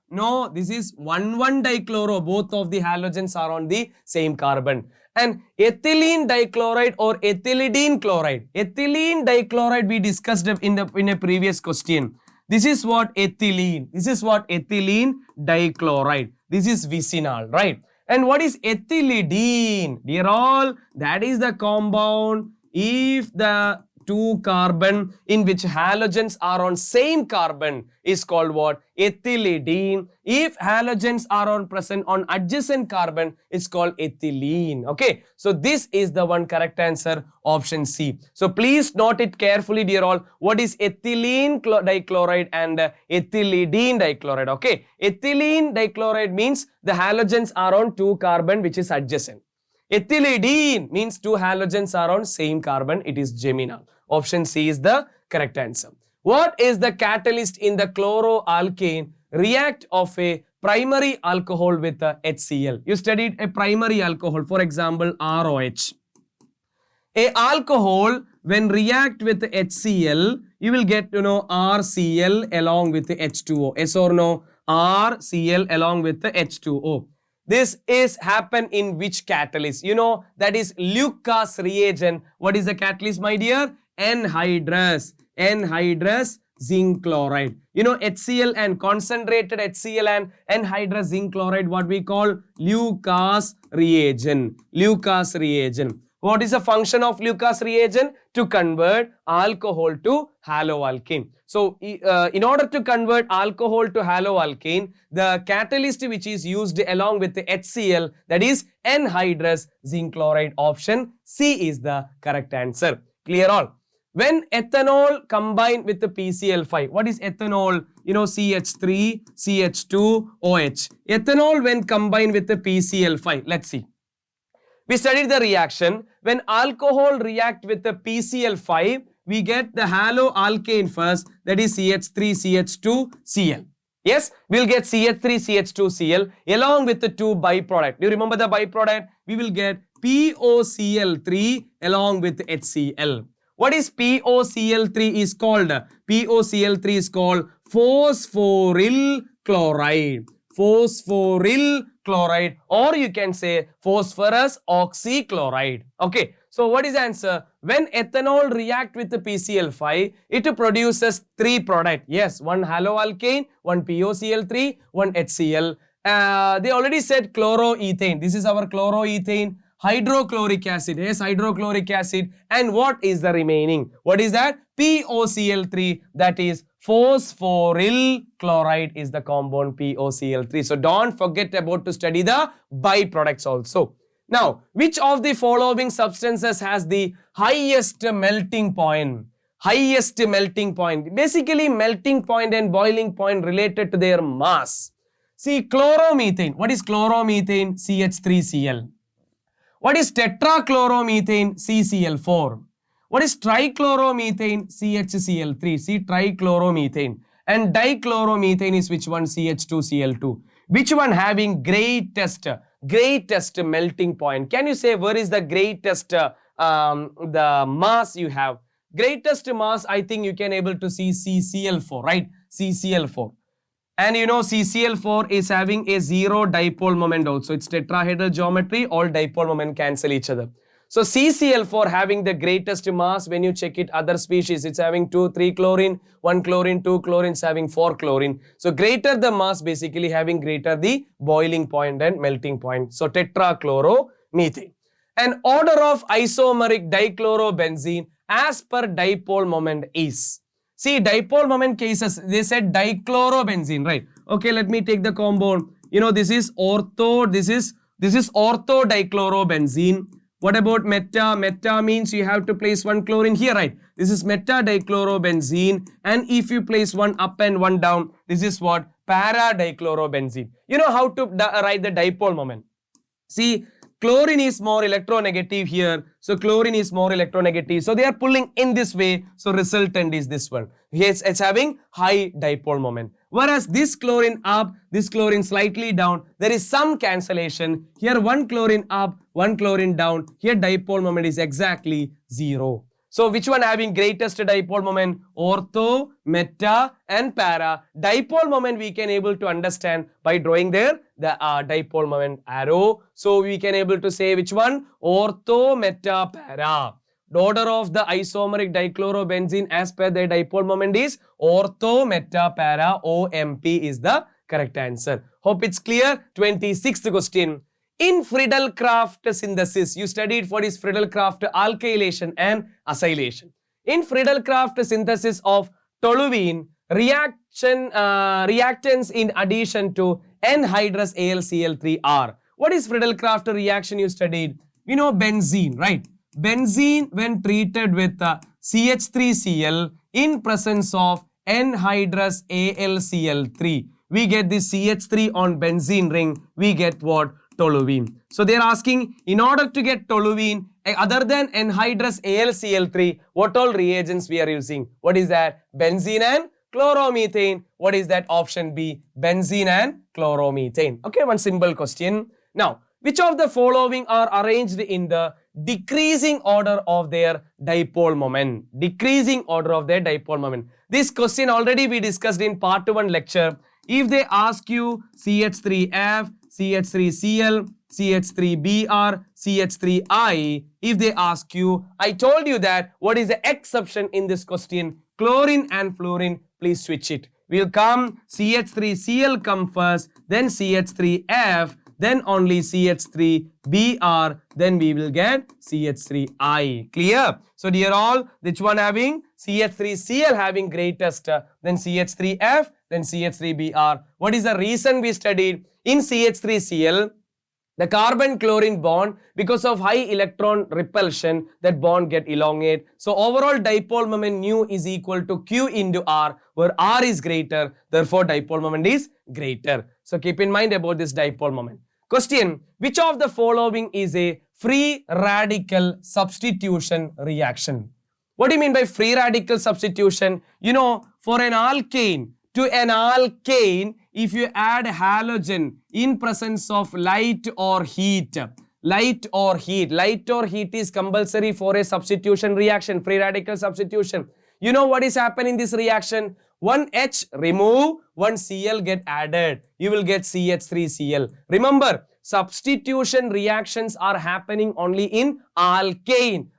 This is 1,1-dichloro. Both of the halogens are on the same carbon. And ethylene dichloride or ethylidene chloride. Ethylene dichloride we discussed in a previous question. This is what ethylene. This is what ethylene dichloride. This is vicinal, right? And what is ethylidene? Dear all, that is the compound if the two carbon in which halogens are on same carbon is called what? Ethylidene. If halogens are on present on adjacent carbon, it's called ethylene. Okay, so this is the one correct answer, option C. So please note it carefully, dear all. What is ethylene dichloride and ethylidene dichloride? Okay, ethylene dichloride means the halogens are on two carbon which is adjacent. Ethylidene means two halogens are on same carbon, it is geminal. Option C is the correct answer. What is the catalyst in the chloroalkane react of a primary alcohol with a HCl? You studied a primary alcohol, for example, ROH. A alcohol when react with HCl, you will get RCl along with the H2O. Yes or no? RCl along with the H2O. This is happen in which catalyst? That is Lucas reagent. What is the catalyst, my dear? Anhydrous zinc chloride. HCl and concentrated HCl and anhydrous zinc chloride, what we call Lucas reagent. Lucas reagent. What is the function of Lucas reagent? To convert alcohol to haloalkane. So, in order to convert alcohol to haloalkane, the catalyst which is used along with the HCl, that is anhydrous zinc chloride. Option C is the correct answer. Clear all? When ethanol combined with the PCl5, what is ethanol? CH3, CH2, OH. Ethanol when combined with the PCl5, let's see. We studied the reaction. When alcohol react with the PCl5, we get the haloalkane first, that is CH3CH2Cl. Yes, we'll get CH3CH2Cl along with the two byproduct. Do you remember the byproduct? We will get POCl3 along with HCl. What is POCl3 is called? POCl3 is called phosphoryl chloride. Phosphoryl chloride, or you can say phosphorus oxychloride. Okay, so what is the answer? When ethanol react with the PCl5, it produces three products. Yes, one haloalkane, one POCl3, one HCl. They already said chloroethane. This is our chloroethane. Hydrochloric acid. Yes, hydrochloric acid. And what is the remaining? What is that? POCl3, that is phosphoryl chloride is the compound POCl3. So don't forget about to study the byproducts also. Now, which of the following substances has the highest melting point? Highest melting point. Basically, melting point and boiling point related to their mass. See, chloromethane. What is chloromethane? CH3Cl. What is tetrachloromethane? CCl4. What is trichloromethane? CHCl3. See, trichloromethane. And dichloromethane is which one? CH2Cl2. Which one having greatest melting point? Can you say where is the greatest the mass you have? Greatest mass, I think you can able to see CCl4, right? CCl4. And CCl4 is having a zero dipole moment also. It's tetrahedral geometry, all dipole moment cancel each other. So CCl4 having the greatest mass. When you check it, other species, it's having 2, 3 chlorine, 1 chlorine, 2 chlorine, it's having 4 chlorine. So greater the mass, basically having greater the boiling point and melting point. So tetrachloromethane. An order of isomeric dichlorobenzene as per dipole moment is. See, dipole moment cases, they said dichlorobenzene, right? Okay, let me take the compound. This is ortho, this is ortho dichlorobenzene. What about meta? Meta means you have to place one chlorine here, right? This is meta dichlorobenzene. And if you place one up and one down, this is what? Para dichlorobenzene. You know how to write the dipole moment. See, chlorine is more electronegative here. So chlorine is more electronegative. So they are pulling in this way. So resultant is this one. Yes, it's having high dipole moment. Whereas this chlorine up, this chlorine slightly down, there is some cancellation. Here one chlorine up, one chlorine down. Here dipole moment is exactly 0. So which one having greatest dipole moment? Ortho, meta and para. Dipole moment we can able to understand by drawing there the dipole moment arrow. So we can able to say which one? Ortho, meta, para. The order of the isomeric dichlorobenzene as per the dipole moment is ortho, meta, para, OMP is the correct answer. Hope it's clear. 26th question. In Friedel-Crafts synthesis, you studied what is Friedel-Crafts alkylation and acylation. In Friedel-Crafts synthesis of toluene, reactants in addition to anhydrous AlCl3 are. What is Friedel-Crafts reaction you studied? We know benzene, right? Benzene when treated with CH3Cl in presence of anhydrous AlCl3. We get this CH3 on benzene ring, we get what? Toluene. So they are asking, in order to get toluene, other than anhydrous AlCl3, what all reagents we are using? What is that? Benzene and chloromethane. What is that? Option B, benzene and chloromethane. Okay, one simple question. Now, which of the following are arranged in the decreasing order of their dipole moment? Decreasing order of their dipole moment. This question already we discussed in part 1 lecture. If they ask you CH3F, CH3Cl, CH3Br, CH3I, if they ask you, I told you that what is the exception in this question? Chlorine and fluorine, please switch it. We'll come CH3Cl come first, then CH3F, then only CH3Br, then we will get CH3I. Clear? So dear all, which one having? CH3Cl having greatest, then CH3F, then CH3Br. What is the reason we studied? In CH3Cl, the carbon-chlorine bond, because of high electron repulsion, that bond get elongate. So overall dipole moment nu is equal to Q into R, where R is greater, therefore dipole moment is greater. So keep in mind about this dipole moment. Question, which of the following is a free radical substitution reaction? What do you mean by free radical substitution? You know, for an alkane, to an alkane, if you add halogen in presence of light or heat is compulsory for a substitution reaction, free radical substitution. You know what is happening in this reaction? One H remove, one Cl get added. You will get CH3Cl. Remember, substitution reactions are happening only in alkane.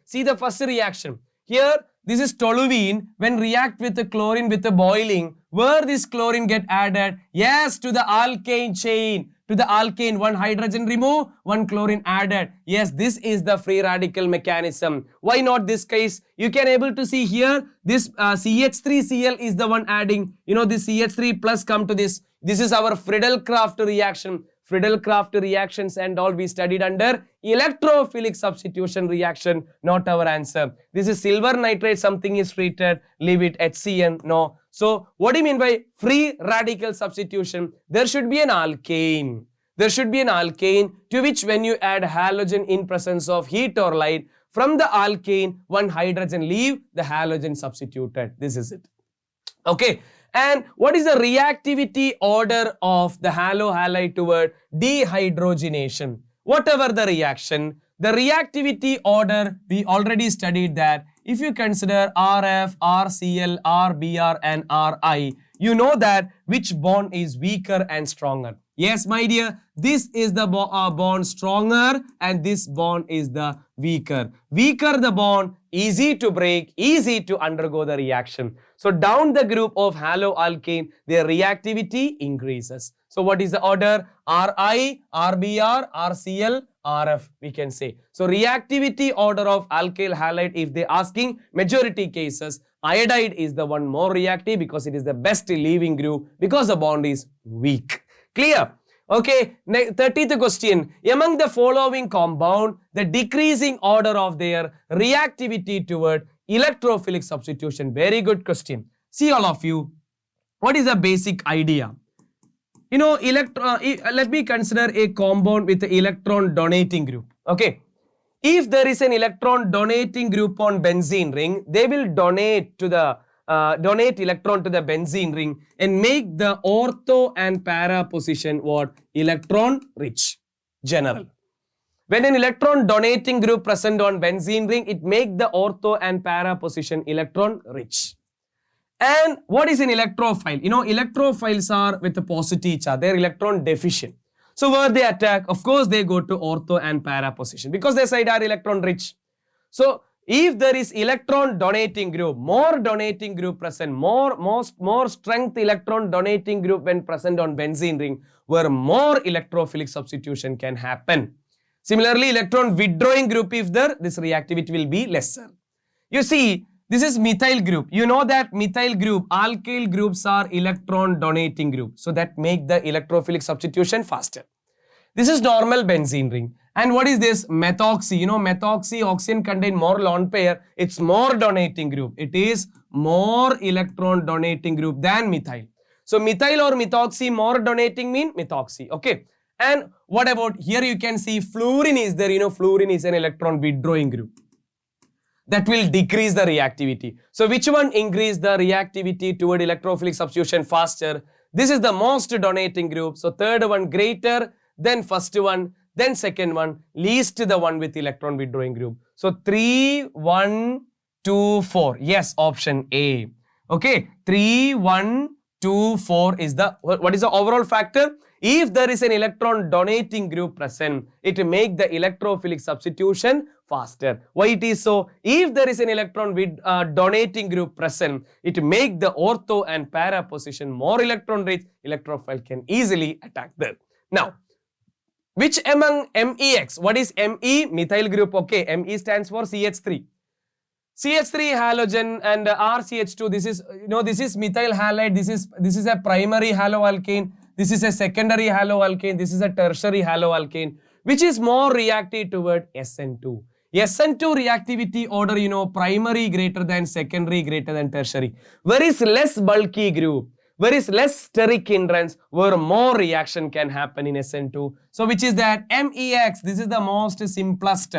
See the first reaction. Here, this is toluene. When react with the chlorine with the boiling, where this chlorine get added? Yes, to the alkane chain. To the alkane, one hydrogen remove, one chlorine added. Yes, this is the free radical mechanism. Why not this case? You can able to see here, this CH3Cl is the one adding. You know, this CH3 plus come to this. This is our Friedel-Crafts reaction. Friedel-Crafts reactions and all we studied under electrophilic substitution reaction, not our answer. This is silver nitrate, something is treated, leave it HCN, no. So, what do you mean by free radical substitution? There should be an alkane. There should be an alkane to which when you add halogen in presence of heat or light, from the alkane, one hydrogen leave, the halogen substituted. This is it. Okay. And what is the reactivity order of the halohalide toward dehydrogenation? Whatever the reaction, the reactivity order, we already studied that. If you consider RF, RCl, RBr and RI, you know that which bond is weaker and stronger. Yes, my dear, this is the bond stronger and this bond is the weaker. Weaker the bond, easy to break, easy to undergo the reaction. So down the group of haloalkane, their reactivity increases. So what is the order? RI, RBr, RCl, RF, we can say. So reactivity order of alkyl halide, if they asking majority cases, iodide is the one more reactive because it is the best leaving group because the bond is weak. Clear? Okay, 30th question. Among the following compound, the decreasing order of their reactivity toward electrophilic substitution. Very good question. See all of you, what is the basic idea? You know, let me consider a compound with the electron donating group. Okay. If there is an electron donating group on benzene ring, they will donate to the donate electron to the benzene ring and make the ortho and para position what? Electron rich. General. When an electron donating group present on benzene ring, it make the ortho and para position electron rich. And what is an electrophile? You know, electrophiles are with the positive charge. They are electron deficient. So where they attack, of course, they go to ortho and para position because their side are electron rich. So If there is electron donating group, more donating group present, more strength electron donating group when present on benzene ring, where more electrophilic substitution can happen. Similarly, electron withdrawing group, if there, this reactivity will be lesser. You see, this is methyl group. You know that methyl group, alkyl groups are electron donating group. So that make the electrophilic substitution faster. This is normal benzene ring. And what is this? Methoxy. You know, methoxy, oxygen contain more lone pair. It's more donating group. It is more electron donating group than methyl. So methyl or methoxy, more donating mean methoxy. Okay. And what about here? You can see fluorine is there. You know, fluorine is an electron withdrawing group. That will decrease the reactivity. So which one increase the reactivity toward electrophilic substitution faster? This is the most donating group. So third one greater, then first one, then second one, least the one with electron withdrawing group. So 3, 1, 2, 4. Yes, option A. Okay, 3, 1, 2, 4 is the, what is the overall factor? If there is an electron donating group present, it will make the electrophilic substitution faster. Why it is so? If there is an electron with donating group present, it will make the ortho and para position more electron rich. Electrophile can easily attack them. Now, which among MEX? What is ME? Methyl group. Okay, ME stands for CH3. CH3 halogen and RCH2. This is, you know, this is methyl halide. This is a primary haloalkane. This is a secondary haloalkane. This is a tertiary haloalkane. Which is more reactive toward SN2? SN2 reactivity order, you know, primary greater than secondary greater than tertiary. Where is less bulky group? Where is less steric hindrance, where more reaction can happen in SN2. So which is that? MEX. This is the most simplest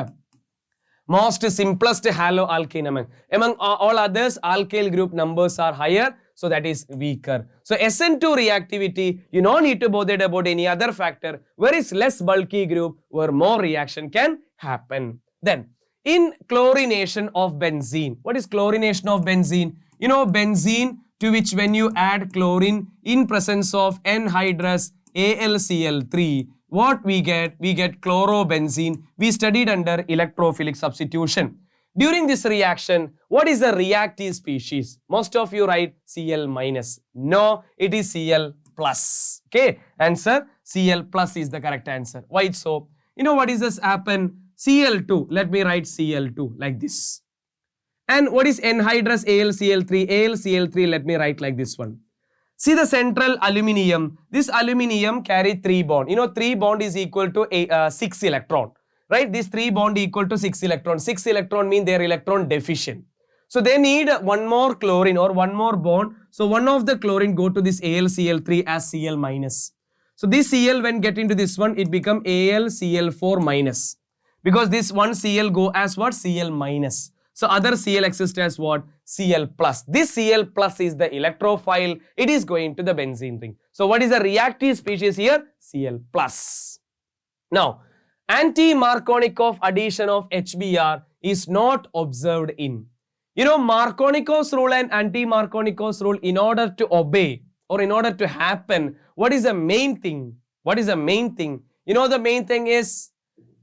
haloalkane among all others. Alkyl group numbers are higher, so that is weaker. So SN2 reactivity, you don't need to bother about any other factor. Where is less bulky group, where more reaction can happen. Then in chlorination of benzene, what is chlorination of benzene? You know, benzene, to which when you add chlorine in presence of anhydrous AlCl3, what we get? We get chlorobenzene. We studied under electrophilic substitution. During this reaction, what is the reactive species? Most of you write Cl minus. No, it is Cl plus. Okay, answer Cl plus is the correct answer. Why so? You know what is this happen? Cl2. Let me write Cl2 like this. And what is anhydrous AlCl3? AlCl3, let me write like this one. See the central aluminium. This aluminium carry 3 bond. You know, 3 bond is equal to 6 electron. Right? This 3 bond equal to 6 electron. 6 electron mean they are electron deficient. So they need one more chlorine or one more bond. So one of the chlorine go to this AlCl3 as Cl minus. So this Cl when get into this one, it become AlCl4 minus. Because this one Cl go as what? Cl minus. So other Cl exists as what? Cl plus. This Cl plus is the electrophile. It is going to the benzene ring. So what is the reactive species here? Cl plus. Now, anti-Markovnikov addition of HBr is not observed in. You know, Markovnikov's rule and anti-Markovnikov's rule, in order to obey or in order to happen, what is the main thing? What is the main thing? You know, the main thing is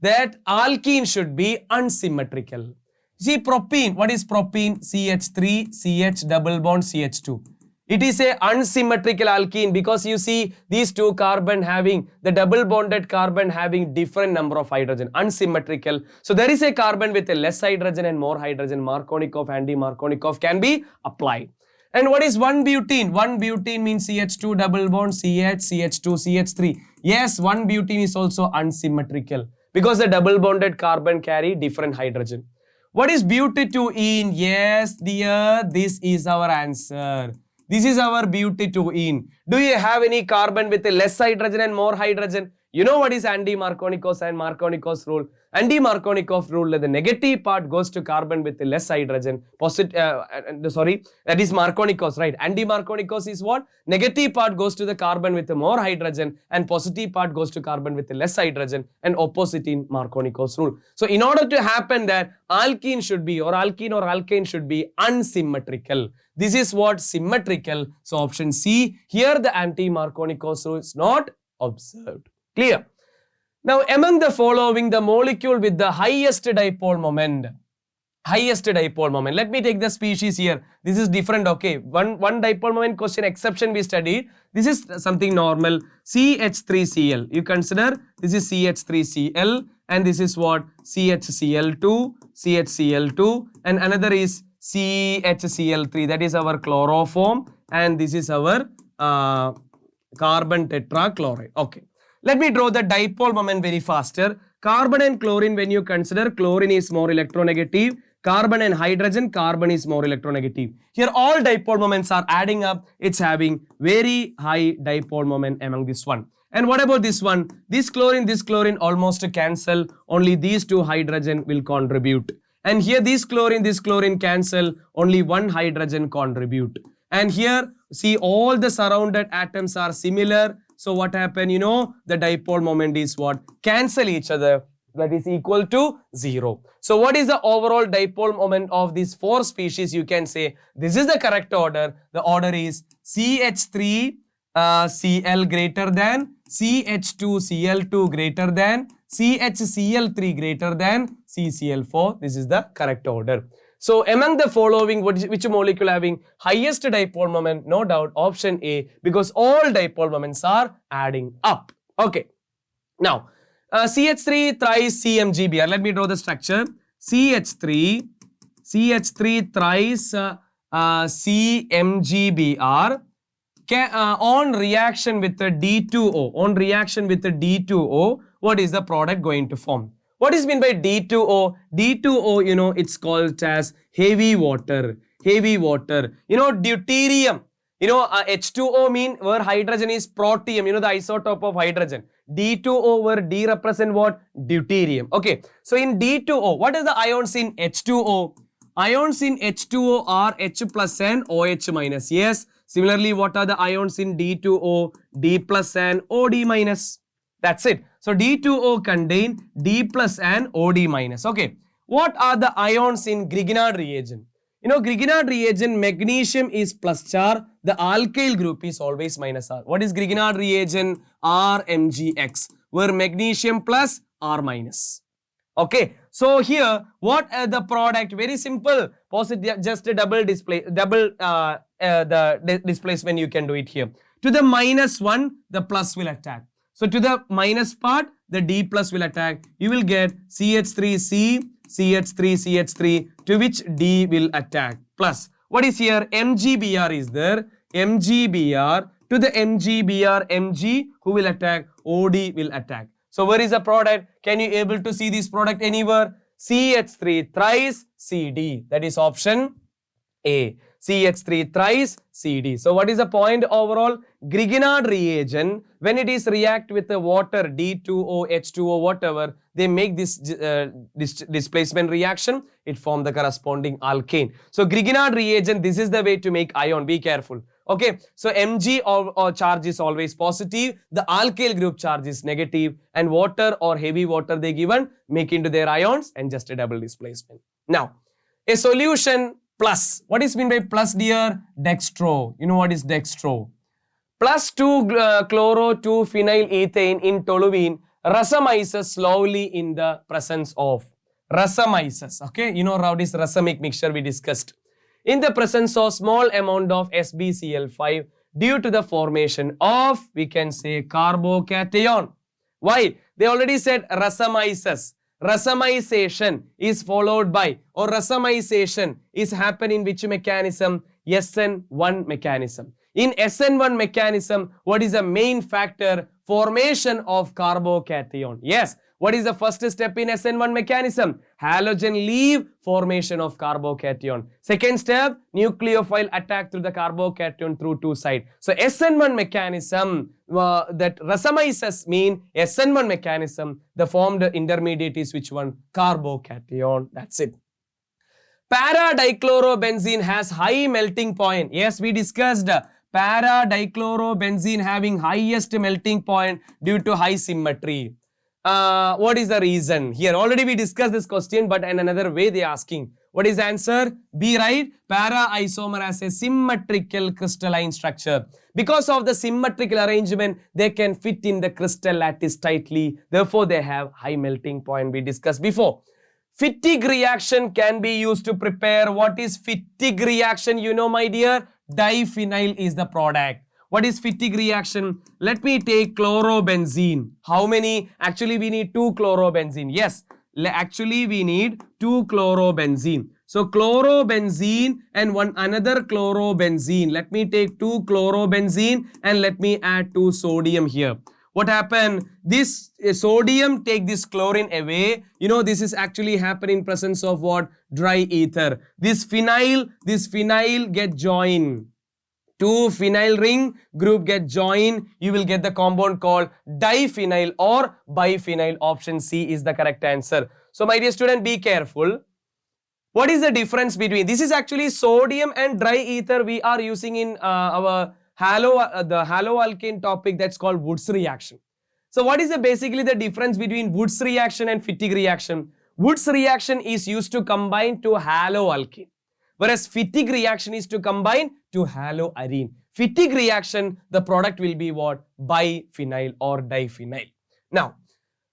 that alkene should be unsymmetrical. See propene, what is propene? CH3, CH double bond CH2. It is a unsymmetrical alkene because you see these two carbon having, the double bonded carbon having different number of hydrogen, unsymmetrical. So there is a carbon with a less hydrogen and more hydrogen. Markovnikov, anti-Markovnikov can be applied. And what is 1-butene? 1-butene means CH2 double bond CH, CH2, CH3. Yes, 1-butene is also unsymmetrical because the double bonded carbon carry different hydrogen. What is butadiene? Yes, dear, this is our answer. This is our butadiene. Do you have any carbon with a less hydrogen and more hydrogen? You know what is anti-Markovnikov's and Markovnikov's rule? Anti-Markovnikov's rule, the negative part goes to carbon with less hydrogen. That is Markovnikov's, right? Anti-Markovnikov's is what? Negative part goes to the carbon with more hydrogen and positive part goes to carbon with less hydrogen, and opposite in Markovnikov's rule. So in order to happen that alkene should be, or alkene or alkane should be unsymmetrical. This is what? Symmetrical. So option C, here the anti-Markovnikov's rule is not observed. Clear? Now, among the following, the molecule with the highest dipole moment. highest dipole moment. Let me take the species here. This is different, okay. One dipole moment question exception we studied. This is something normal. CH3Cl. You consider this is CH3Cl and this is what? CHCl2, CHCl2 and another is CHCl3. That is our chloroform and this is our carbon tetrachloride. Okay. Let me draw the dipole moment very faster. Carbon and chlorine, when you consider, chlorine is more electronegative. Carbon and hydrogen, carbon is more electronegative. Here all dipole moments are adding up. It's having very high dipole moment among this one. And what about this one? This chlorine almost cancel. Only these two hydrogen will contribute. And here this chlorine cancel. Only one hydrogen contribute. And here, see, all the surrounded atoms are similar. So what happened? You know, the dipole moment is what? Cancel each other. That is equal to 0. So what is the overall dipole moment of these 4 species? You can say this is the correct order. The order is CH3 Cl greater than, CH2Cl2 greater than, CHCl3 greater than, CCl4. This is the correct order. So among the following, which molecule having highest dipole moment? No doubt option A, because all dipole moments are adding up. Okay. Now, CH3 thrice CMGBr. Let me draw the structure. CH3 thrice CMGBr on reaction with the D2O. On reaction with the D2O, what is the product going to form? What is meant by D2O? D2O, you know, it's called as heavy water. Heavy water. You know, deuterium. You know, H2O mean where hydrogen is protium. You know, the isotope of hydrogen. D2O where D represent what? Deuterium. Okay. So in D2O, what is the ions in H2O? Ions in H2O are H plus and OH minus. Yes. Similarly, what are the ions in D2O? D plus and OD minus. That's it. So D2O contain D plus and OD minus. Okay. What are the ions in Grignard reagent? You know, Grignard reagent, magnesium is plus char. The alkyl group is always minus R. What is Grignard reagent? RMgX, where magnesium plus R minus. Okay. So here, what are the product? Very simple. Positive, just a double displacement you can do it here. To the minus 1, the plus will attack. So to the minus part, the D plus will attack. You will get CH3C, CH3, to which D will attack. Plus, what is here? MGBr is there. MGBr, to the MGBr, Mg, who will attack? OD will attack. So where is the product? Can you able to see this product anywhere? CH3 thrice CD. That is option A. CH3 thrice CD. So what is the point overall? Grignard reagent, when it is react with the water, D2O, H2O, whatever, they make this displacement reaction, it form the corresponding alkane. So Grignard reagent, this is the way to make ion. Be careful. Okay. So Mg or charge is always positive. The alkyl group charge is negative. And water or heavy water they given, make into their ions and just a double displacement. Now, a solution plus. What is meant by plus, dear? Dextro. You know what is dextro? Plus 2 chloro 2 phenyl ethane in toluene racemizes slowly in the presence of racemizes. Okay, you know what is racemic mixture we discussed. In the presence of small amount of SbCl5 due to the formation of, we can say, carbocation. Why? They already said racemizes. Racemization is followed by, or racemization is happening in which mechanism? SN1 mechanism. In SN1 mechanism, what is the main factor? Formation of carbocation. Yes. What is the first step in SN1 mechanism? Halogen leave, formation of carbocation. Second step, nucleophile attack through the carbocation through 2 sides. So SN1 mechanism, that racemizes mean SN1 mechanism, the formed intermediate is which one? Carbocation. That's it. Para-dichlorobenzene has high melting point. Yes, we discussed para-dichlorobenzene having highest melting point due to high symmetry. What is the reason? Here already we discussed this question, but in another way they are asking. What is the answer? B, right? Para isomer has a symmetrical crystalline structure. Because of the symmetrical arrangement, they can fit in the crystal lattice tightly. Therefore, they have high melting point we discussed before. Fatigue reaction can be used to prepare. What is fatigue reaction? You know, my dear, diphenyl is the product. What is fatigue reaction? Let me take chlorobenzene. How many? Actually, we need 2 chlorobenzene. Yes, actually we need 2 chlorobenzene. So chlorobenzene and another chlorobenzene. Let me take 2 chlorobenzene and let me add 2 sodium here. What happened? This sodium take this chlorine away. You know, this is actually happening in presence of what? Dry ether. This phenyl get joined. 2 phenyl ring group get joined. You will get the compound called diphenyl or biphenyl. Option C is the correct answer. So my dear student, be careful. What is the difference between? This is actually sodium and dry ether we are using in our the haloalkane topic, that's called Woods reaction. So what is basically the difference between Woods reaction and fatigue reaction? Woods reaction is used to combine to haloalkane, whereas fatigue reaction is to combine to haloarene. Fatigue reaction, the product will be what? Biphenyl or diphenyl. Now,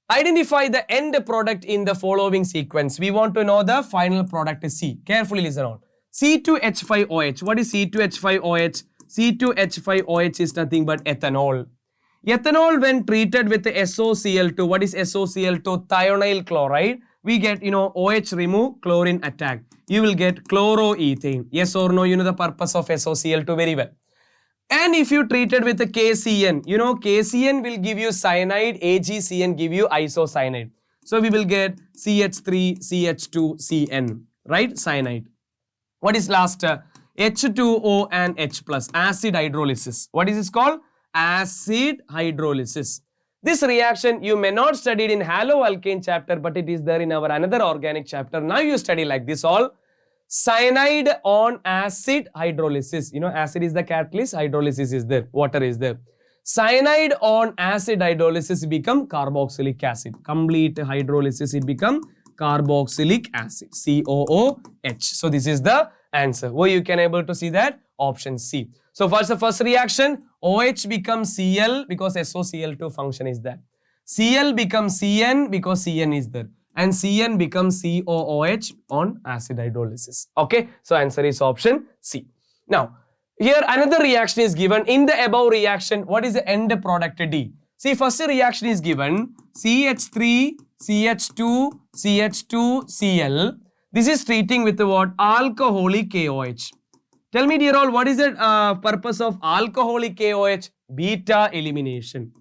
identify the end product in the following sequence. We want to know the final product is C. Carefully listen on. C2H5OH. What is C2H5OH? C2H5OH is nothing but ethanol. Ethanol, when treated with SOCl2, what is SOCl2? Thionyl chloride. We get, you know, OH remove, chlorine attack. You will get chloroethane. Yes or no? You know the purpose of SOCl2 very well. And if you treat it with a KCN, you know, KCN will give you cyanide, AgCN give you isocyanide. So we will get CH3, CH2, CN, right? Cyanide. What is last? H2O and H plus, acid hydrolysis. What is this called? Acid hydrolysis. This reaction you may not studied in haloalkane chapter, but it is there in our another organic chapter. Now you study like this all. Cyanide on acid hydrolysis. You know, acid is the catalyst, hydrolysis is there, water is there. Cyanide on acid hydrolysis become carboxylic acid. Complete hydrolysis, it become carboxylic acid, COOH. So this is the answer. Oh, you can able to see that? Option C. So what's the first reaction? OH becomes Cl because SOCl2 function is there. Cl becomes Cn because Cn is there. And Cn becomes COOH on acid hydrolysis. Okay, so answer is option C. Now, here another reaction is given. In the above reaction, what is the end product D? See, first reaction is given CH3, CH2, CH2, Cl. This is treating with what? Alcoholic KOH. Tell me, dear all, what is the purpose of alcoholic KOH? Beta elimination.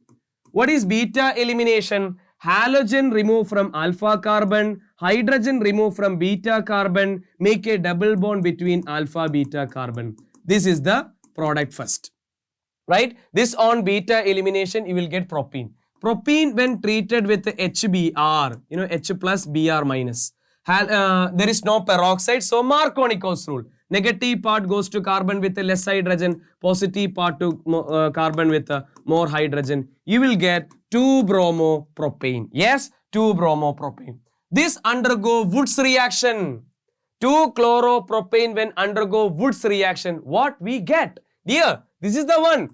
What is beta elimination? Halogen removed from alpha carbon, hydrogen removed from beta carbon, make a double bond between alpha beta carbon. This is the product first, right? This on beta elimination, you will get propene. Propene when treated with HBr, you know, H plus Br minus. There is no peroxide, so Markovnikov's rule. Negative part goes to carbon with less hydrogen, positive part to carbon with more hydrogen. You will get 2-bromopropane. Yes, 2-bromopropane. This undergo Woods reaction. 2-chloropropane when undergo Woods reaction. What we get? Dear, this is the one.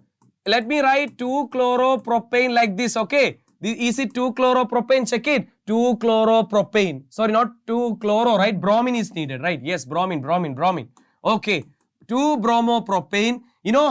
Let me write 2-chloropropane like this, okay? Is it 2-chloropropane? Check it. 2-chloropropane. Sorry, not 2-chloro, right? Bromine is needed, right? Yes, bromine. Okay. 2-bromopropane. You know,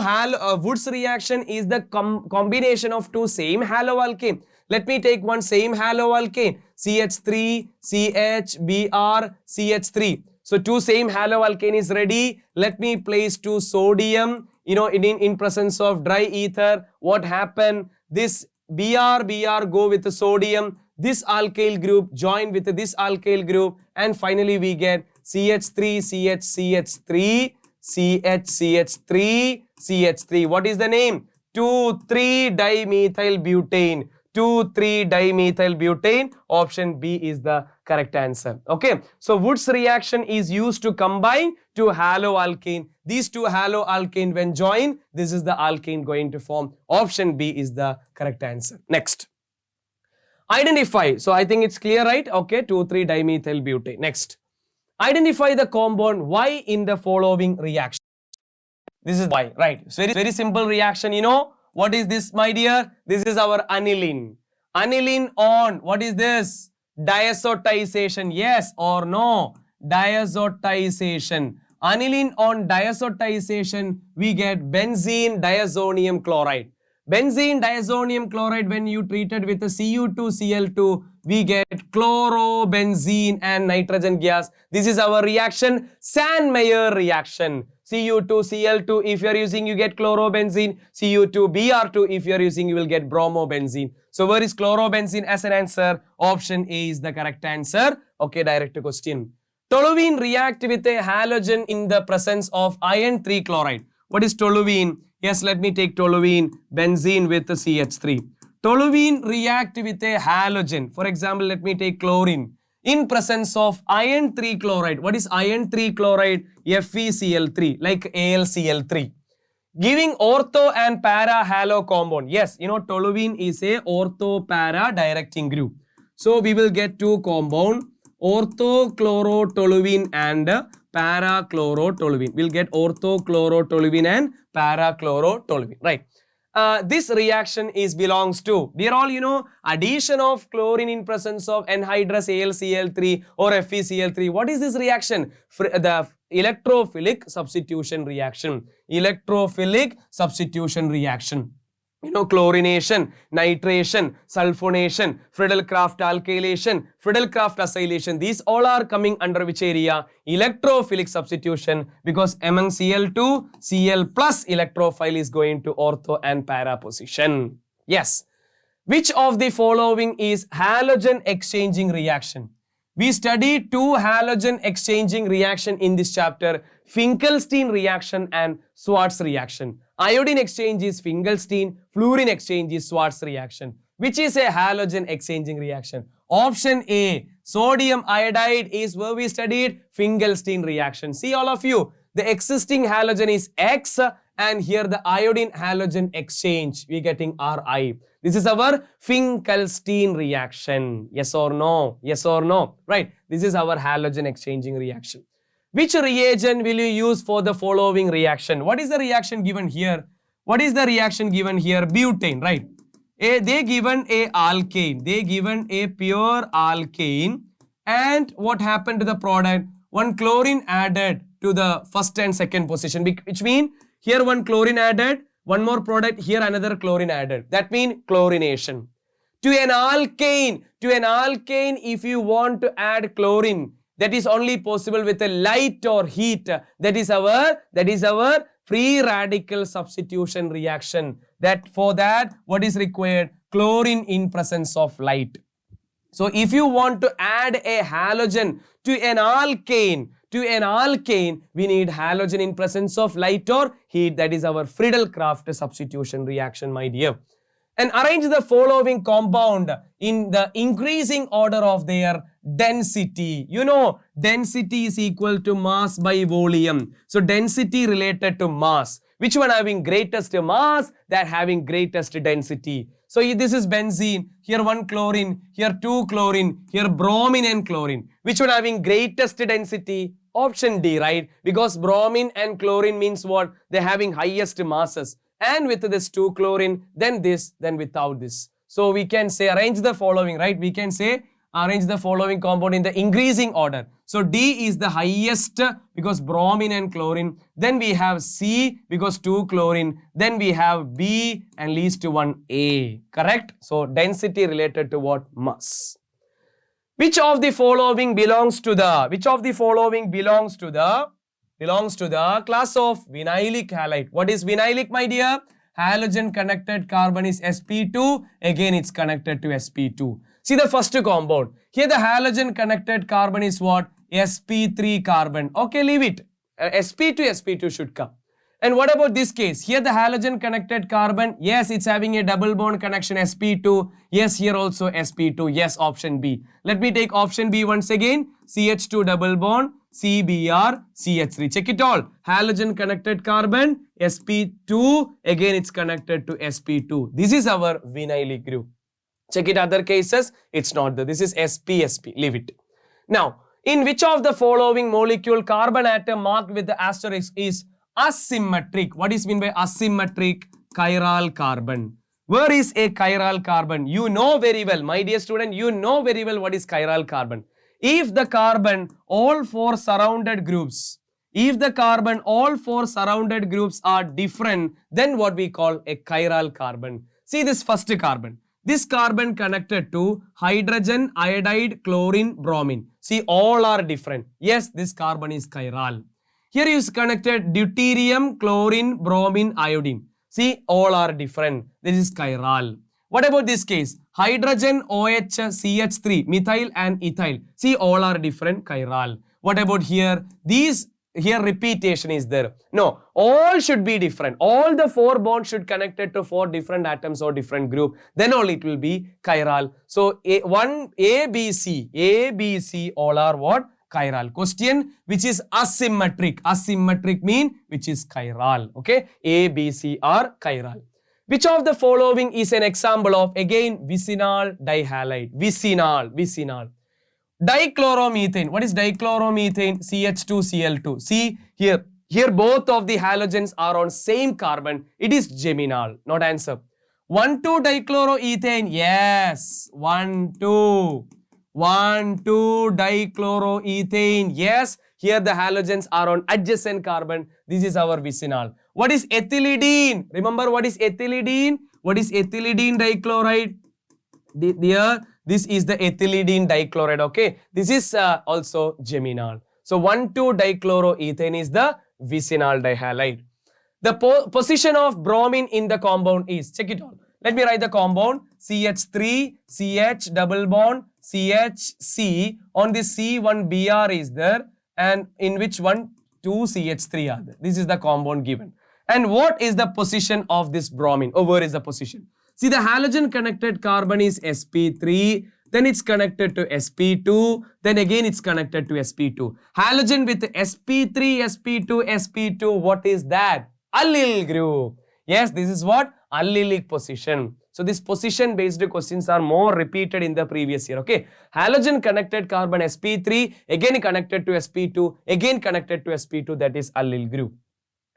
Woods reaction is the combination of two same haloalkane. Let me take one same haloalkane. CH3, CH, Br, CH3. So, two same haloalkane is ready. Let me place 2 sodium. You know, in presence of dry ether, what happened? This Br go with the sodium. This alkyl group join with this alkyl group. And finally, we get CH3, CH, CH3, CH, CH3, CH3. What is the name? 2,3-dimethyl butane. 2,3-dimethyl butane. Option B is the correct answer. Okay. So, Woods reaction is used to combine to haloalkane. These two haloalkane when join, this is the alkane going to form. Option B is the correct answer. Next. Identify. So, I think it's clear, right? Okay. 2,3-dimethyl butane. Next. Identify the compound Y in the following reaction. This is Y, right? It's very simple reaction. You know, what is this, my dear? This is our aniline. Aniline on, what is this? diazotization. Yes or no? Diazotization. Aniline on diazotization, we get benzene diazonium chloride. Benzene diazonium chloride, when you treat it with a Cu2Cl2, we get chlorobenzene and nitrogen gas. This is our reaction, Sandmeyer reaction. Cu2Cl2, if you are using, you get chlorobenzene. Cu2Br2, if you are using, you will get bromobenzene. So where is chlorobenzene as an answer? Option A is the correct answer. Okay, direct question. Toluene react with a halogen in the presence of iron 3 chloride. What is toluene? Yes, let me take toluene, benzene with the CH3. Toluene react with a halogen. For example, let me take chlorine. In presence of iron 3 chloride. What is iron 3 chloride? FeCl3, like AlCl3. Giving ortho and para halo compound. Yes, you know, toluene is a ortho para directing group. So we will get two compound, orthochlorotoluene and parachlorotoluene. We'll get orthochlorotoluene and parachlorotoluene. Right. This reaction belongs to, dear all, you know, addition of chlorine in presence of anhydrous AlCl3 or FeCl3. What is this reaction? The electrophilic substitution reaction. Electrophilic substitution reaction. You know, chlorination, nitration, sulfonation, Friedel-Crafts alkylation, Friedel-Crafts acylation. These all are coming under which area? Electrophilic substitution, because among Cl2, Cl plus electrophile is going to ortho and para position. Yes. Which of the following is halogen exchanging reaction? We studied two halogen exchanging reaction in this chapter, Finkelstein reaction and Schwarz reaction. Iodine exchange is Finkelstein, fluorine exchange is Schwarz reaction. Which is a halogen exchanging reaction? Option A, sodium iodide is where we studied Finkelstein reaction. See all of you, the existing halogen is X and here the iodine halogen exchange, we are getting Ri. This is our Finkelstein reaction. Yes or no? Yes or no? Right. This is our halogen exchanging reaction. Which reagent will you use for the following reaction? What is the reaction given here? What is the reaction given here? Butane, right? They given a alkane. They given a pure alkane. And what happened to the product? One chlorine added to the first and second position, which means here one chlorine added, one more product, here another chlorine added. That means chlorination. To an alkane, if you want to add chlorine, that is only possible with a light or heat. That is our free radical substitution reaction. That for that, what is required? Chlorine in presence of light. So if you want to add a halogen to an alkane, we need halogen in presence of light or heat. That is our Friedel-Crafts substitution reaction, my dear. And arrange the following compound in the increasing order of their density. You know, density is equal to mass by volume. So density related to mass. Which one having greatest mass? That having greatest density. So this is benzene, here one chlorine, here two chlorine, here bromine and chlorine. Which one having greatest density? Option D, right? Because bromine and chlorine means what? They having highest masses. And with this two chlorine, then this, then without this. So we can say arrange the following, right? We can say arrange the following compound in the increasing order. So D is the highest because bromine and chlorine. Then we have C because two chlorine. Then we have B and least to one A. Correct? So density related to what? Mass. Which of the following belongs to the? Belongs to the class of vinylic halide. What is vinylic, my dear? Halogen connected carbon is sp2. Again, it's connected to sp2. See the first compound. Here the halogen connected carbon is what? sp3 carbon. Okay, leave it. sp2 should come. And what about this case? Here the halogen connected carbon. Yes, it's having a double bond connection sp2. Yes, here also sp2. Yes, option B. Let me take option B once again. CH2 double bond. CBr, CH3. Check it all. Halogen connected carbon, sp2. Again, it's connected to sp2. This is our vinylic group. Check it other cases. It's not there. This is sp. Leave it. Now, in which of the following molecule carbon atom marked with the asterisk is asymmetric? What is mean by asymmetric? Chiral carbon. Where is a chiral carbon? You know very well, my dear student, you know very well what is chiral carbon. If the carbon, all four surrounded groups, if the carbon, all four surrounded groups are different, then what we call a chiral carbon. See this first carbon. This carbon connected to hydrogen, iodide, chlorine, bromine. See, all are different. Yes, this carbon is chiral. Here is connected deuterium, chlorine, bromine, iodine. See, all are different. This is chiral. What about this case? Hydrogen, OH, CH3, methyl and ethyl. See, all are different, chiral. What about here? These, here repetition is there. No, all should be different. All the four bonds should connected to four different atoms or different group. Then only it will be chiral. So, A, B, C, all are what? Chiral. Question, which is asymmetric. Asymmetric mean which is chiral. Okay, A, B, C are chiral. Which of the following is an example of, again, vicinal dihalide? Vicinal. Dichloromethane. What is dichloromethane? CH2Cl2. See here both of the halogens are on same carbon. It is geminal. Not answer. 1,2-dichloroethane. Yes. 1,2-dichloroethane. Yes. Here the halogens are on adjacent carbon. This is our vicinal. What is ethylidene? Remember what is ethylidene? What is ethylidene dichloride? Here, this is the ethylidene dichloride. Okay. This is also geminal. So 1,2-dichloroethane is the vicinal dihalide. The position of bromine in the compound is, check it out. Let me write the compound. CH3, CH double bond, CHC. On this C1 Br is there, and in which one 2 CH3 are there. This is the compound given. And what is the position of this bromine? Oh, where is the position? See, the halogen connected carbon is sp3, then it's connected to sp2, then again it's connected to sp2. Halogen with sp3, sp2, sp2, what is that? Allyl group. Yes, this is what? Allylic position. So, these position based questions are more repeated in the previous year. Okay. Halogen connected carbon sp3, again connected to sp2, again connected to sp2, that is allyl group.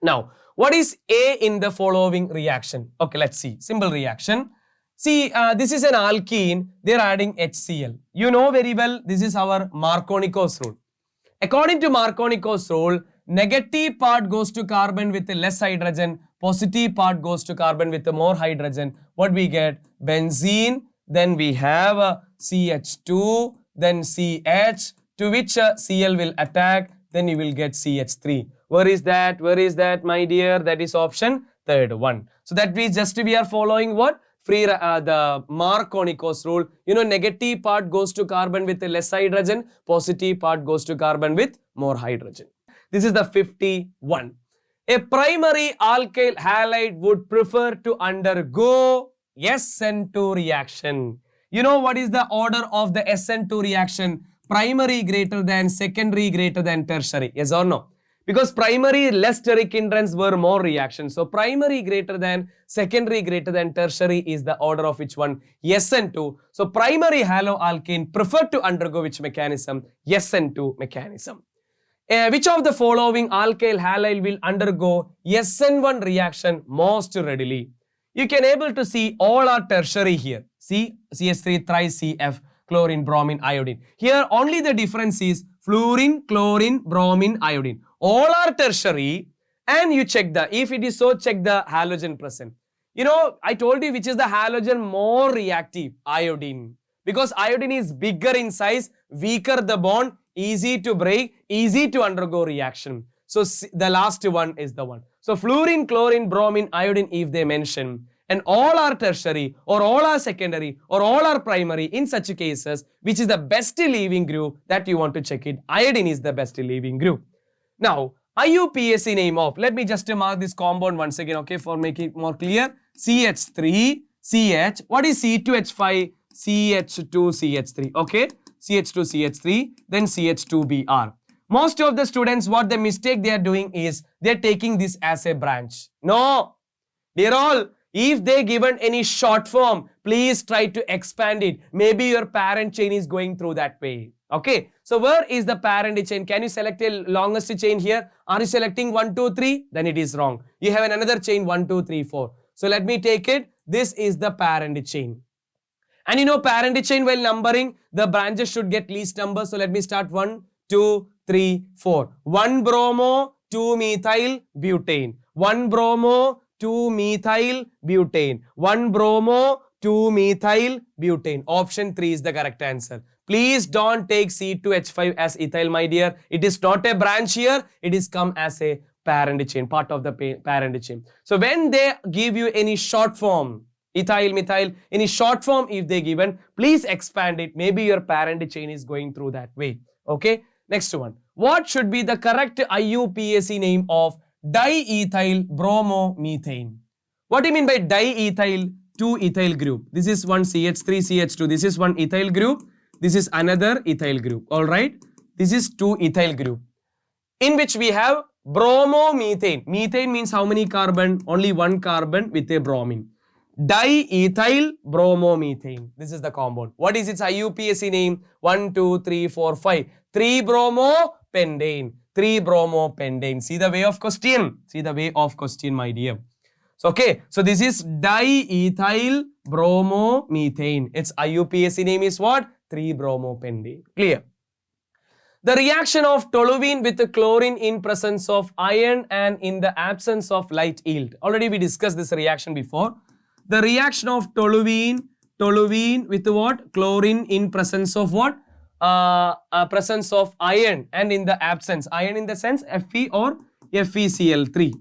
Now, what is A in the following reaction? Okay, let's see. Simple reaction. See, this is an alkene. They are adding HCl. You know very well, this is our Markovnikov's rule. According to Markovnikov's rule, negative part goes to carbon with less hydrogen, positive part goes to carbon with more hydrogen. What we get? Benzene, then we have CH2, then CH, to which Cl will attack, then you will get CH3. Where is that? Where is that, my dear? That is option third one. So that means just we are following what? The Markovnikov's rule. You know, negative part goes to carbon with less hydrogen, positive part goes to carbon with more hydrogen. This is the 51. A primary alkyl halide would prefer to undergo SN2 reaction. You know what is the order of the SN2 reaction? Primary greater than, secondary greater than, tertiary. Yes or no? Because primary less steric hindrance were more reactions. So primary greater than, secondary greater than, tertiary is the order of which one? SN2. So primary haloalkane prefer to undergo which mechanism? SN2 mechanism. Which of the following alkyl halide will undergo SN1 reaction most readily? You can able to see all are tertiary here. See, CH3, tri-CF, chlorine, bromine, iodine. Here only the difference is fluorine, chlorine, bromine, iodine. All are tertiary, and you check the, if it is so, check the halogen present. You know, I told you which is the halogen more reactive, iodine. Because iodine is bigger in size, weaker the bond, easy to break, easy to undergo reaction. So the last one is the one. So fluorine, chlorine, bromine, iodine, if they mention, and all are tertiary or all are secondary or all are primary, in such cases, which is the best leaving group, that you want to check it. Iodine is the best leaving group. Now, IUPAC name of, let me just mark this compound once again, okay, for making it more clear. CH3, CH, what is C2H5? CH2CH3, okay, CH2CH3, then CH2Br. Most of the students, what the mistake they are doing is, they are taking this as a branch. No, dear all, if they given any short form, please try to expand it. Maybe your parent chain is going through that way. Okay, so where is the parent chain? Can you select a longest chain here? Are you selecting 1, 2, 3? Then it is wrong. You have another chain 1, 2, 3, 4. So let me take it. this is the parent chain. And you know parent chain, while numbering, the branches should get least number. So let me start 1, 2, 3, 4. 1 bromo, 2 methyl butane. 1 bromo, 2 methyl butane. 1 bromo, 2 methyl butane. Option 3 is the correct answer. Please don't take C2H5 as ethyl, my dear. It is not a branch here. It is come as a parent chain, part of the parent chain. So when they give you any short form, ethyl, methyl, any short form if they given, please expand it. Maybe your parent chain is going through that way. Okay. Next one. What should be the correct IUPAC name of diethyl bromomethane? What do you mean by diethyl? 2 ethyl group. This is one CH3, CH2. This is one ethyl group. This is another ethyl group. All right. This is 2 ethyl group, in which we have bromomethane. Methane means how many carbon? Only 1 carbon with a bromine. Diethyl bromomethane. This is the compound. What is its IUPAC name? 1, 2, 3, 4, 5. 3-bromopentane. 3-bromopentane. See the way of question. See the way of question, my dear. So, okay. So, this is diethyl bromomethane. Its IUPAC name is what? 3-bromopentane. Clear? The reaction of toluene with the chlorine in presence of iron and in the absence of light yield. Already we discussed this reaction before. The reaction of toluene with what? Chlorine in presence of what? Presence of iron and in the absence. Iron in the sense Fe or FeCl3.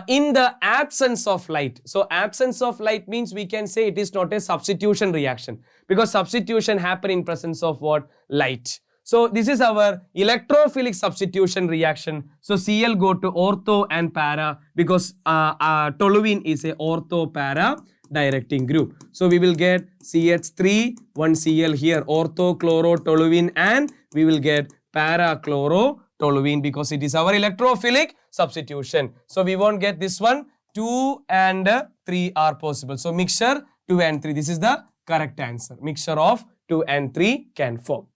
In the absence of light. So absence of light means we can say it is not a substitution reaction, because substitution happen in presence of what? Light. So this is our electrophilic substitution reaction. So Cl go to ortho and para, because toluene is a ortho para directing group. So we will get CH3, 1 Cl here, ortho chloro toluene, and we will get para chloro toluene, because it is our electrophilic substitution. So we won't get this one. 2 and 3 are possible. So mixture 2 and 3. This is the correct answer. Mixture of 2 and 3 can form.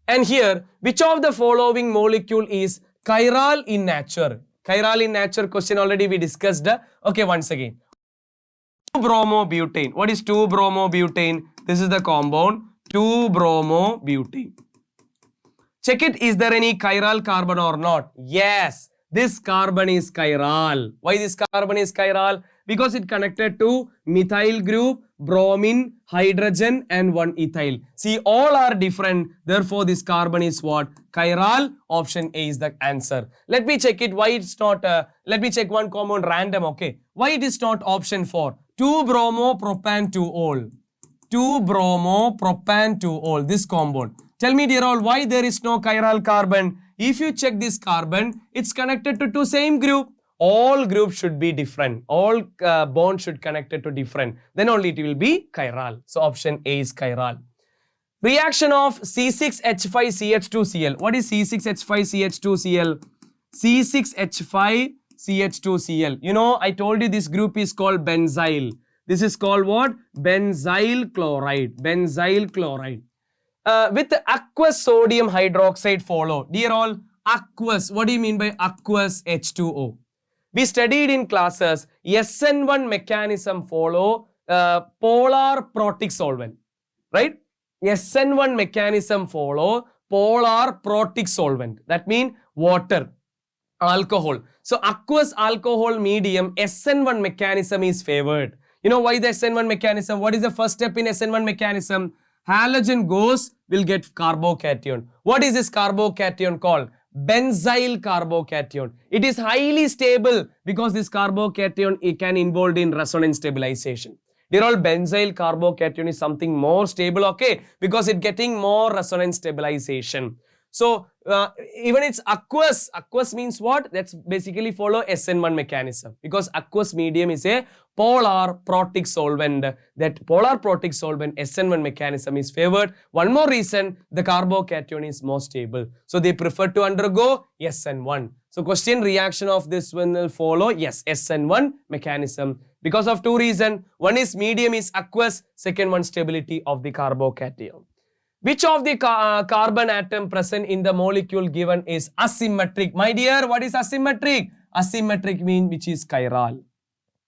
And here, which of the following molecule is chiral in nature? Chiral in nature question already we discussed. Okay, once again. 2-bromobutane. What is 2-bromobutane? This is the compound 2-bromobutane. Check it. Is there any chiral carbon or not? Yes. This carbon is chiral. Why this carbon is chiral? Because it connected to methyl group, bromine, hydrogen and 1 ethyl. See, all are different. Therefore, this carbon is what? Chiral. Option A is the answer. Let me check it. Why it's not? Let me check one compound random. Okay. Why it is not option 4? 2-bromo-propan-2-ol. 2-bromo-propan-2-ol. This compound. Tell me, dear all, why there is no chiral carbon? If you check this carbon, it's connected to 2 same group. All groups should be different. All bonds should connected to different. Then only it will be chiral. So option A is chiral. Reaction of C6H5CH2Cl. What is C6H5CH2Cl? C6H5CH2Cl. You know, I told you this group is called benzyl. This is called what? Benzyl chloride. Benzyl chloride. With aqueous sodium hydroxide follow. Dear all, aqueous. What do you mean by aqueous H2O? We studied in classes SN1 mechanism follow polar protic solvent. Right? SN1 mechanism follow polar protic solvent. That means water, alcohol. So aqueous alcohol medium SN1 mechanism is favored. You know why the SN1 mechanism? What is the first step in SN1 mechanism? Halogen goes, will get carbocation. What is this carbocation called? Benzyl carbocation. It is highly stable because this carbocation it can involved in resonance stabilization. Dear all, benzyl carbocation is something more stable, okay, because it getting more resonance stabilization. So even it's aqueous. Aqueous means what? That's basically follow SN1 mechanism, because aqueous medium is a polar protic solvent. That polar protic solvent SN1 mechanism is favored. One more reason, the carbocation is more stable. So they prefer to undergo SN1. So question reaction of this one will follow, yes, SN1 mechanism. Because of 2 reasons. One is medium is aqueous. Second one, stability of the carbocation. Which of the carbon atom present in the molecule given is asymmetric? My dear, what is asymmetric? Asymmetric means which is chiral.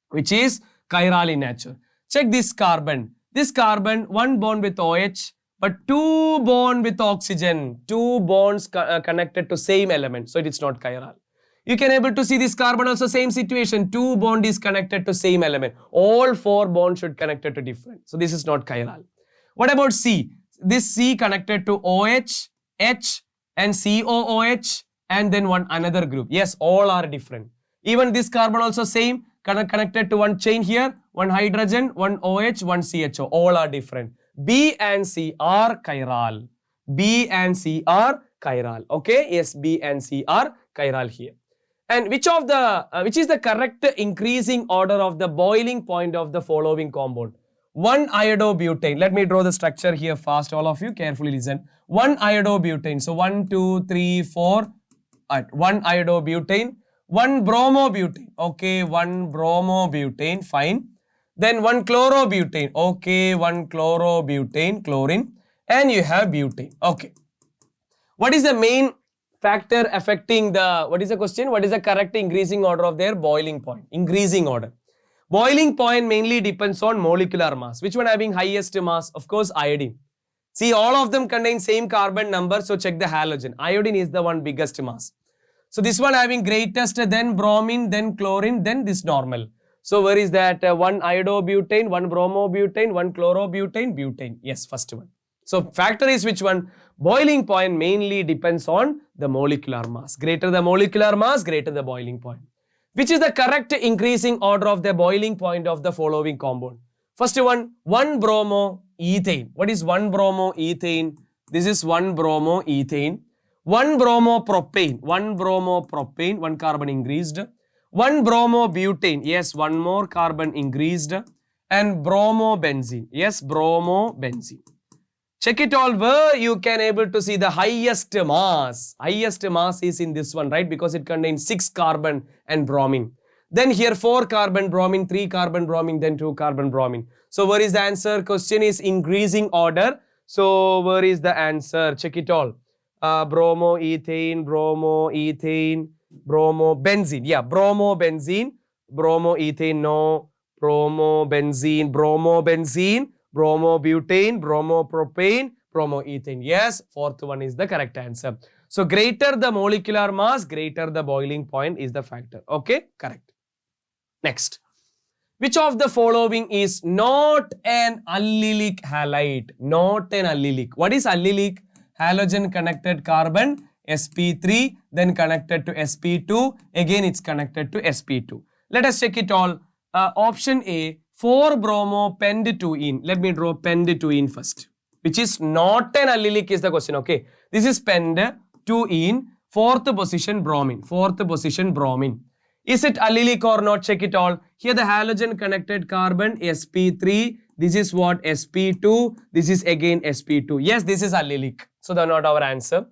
Which is chiral in nature. Check this carbon. This carbon, one bond with OH, but two bond with oxygen. Two bonds connected to same element. So it is not chiral. You can able to see this carbon also same situation. Two bond is connected to same element. All four bonds should connected to different. So this is not chiral. What about C? This C connected to OH, H and COOH and then one another group. Yes, all are different. Even this carbon also same, connected to one chain here, one hydrogen, one OH, one CHO. All are different. B and C are chiral. B and C are chiral. Okay, yes, B and C are chiral here. And which is the correct increasing order of the boiling point of the following compound? 1-iodobutane. Let me draw the structure here fast. All of you carefully listen. 1-iodobutane. So 1, 2, 3, 4. 1-iodobutane. 1-bromobutane. Okay, 1-bromobutane. Fine. Then 1-chlorobutane. Okay, 1-chlorobutane. Chlorine. And you have butane. Okay. What is the main factor affecting the, what is the question? What is the correct increasing order of their boiling point? Increasing order. Boiling point mainly depends on molecular mass. Which one having highest mass? Of course, iodine. See, all of them contain same carbon number. So check the halogen. Iodine is the one biggest mass. So this one having greatest, then bromine, then chlorine, then this normal. So where is that? 1-iodobutane, 1-bromobutane, 1-chlorobutane, butane. Yes, first one. So factor is which one? Boiling point mainly depends on the molecular mass. Greater the molecular mass, greater the boiling point. Which is the correct increasing order of the boiling point of the following compound? First one, 1-bromoethane. What is 1-bromoethane? This is 1-bromoethane. 1-bromopropane. 1-bromopropane, one carbon increased. 1-bromobutane. Yes, one more carbon increased. And bromobenzene. Yes, bromobenzene. Check it all where you can able to see the highest mass. Highest mass is in this one, right? Because it contains 6 carbon and bromine. Then here 4 carbon bromine, 3 carbon bromine, then 2 carbon bromine. So where is the answer? Question is increasing order. So where is the answer? Check it all. Bromoethane, bromoethane, bromobenzene. Yeah, bromobenzene, bromoethane, no, bromobenzene, bromobenzene, bromobutane, bromopropane, bromoethane. Yes, fourth one is the correct answer. So greater the molecular mass, greater the boiling point is the factor. Okay, correct. Next. Which of the following is not an allylic halide? Not an allylic. What is allylic? Halogen connected carbon, sp3, then connected to sp2, again it's connected to sp2. Let us check it all. Option A, 4-bromo-pent-2-ene. Let me draw pent-2-ene first. Which is not an allylic is the question, okay. This is pent-2-ene, 4th position bromine. 4th position bromine. Is it allylic or not? Check it all. Here the halogen connected carbon, sp3. This is what? sp2. This is again sp2. Yes, this is allylic. So that's not our answer.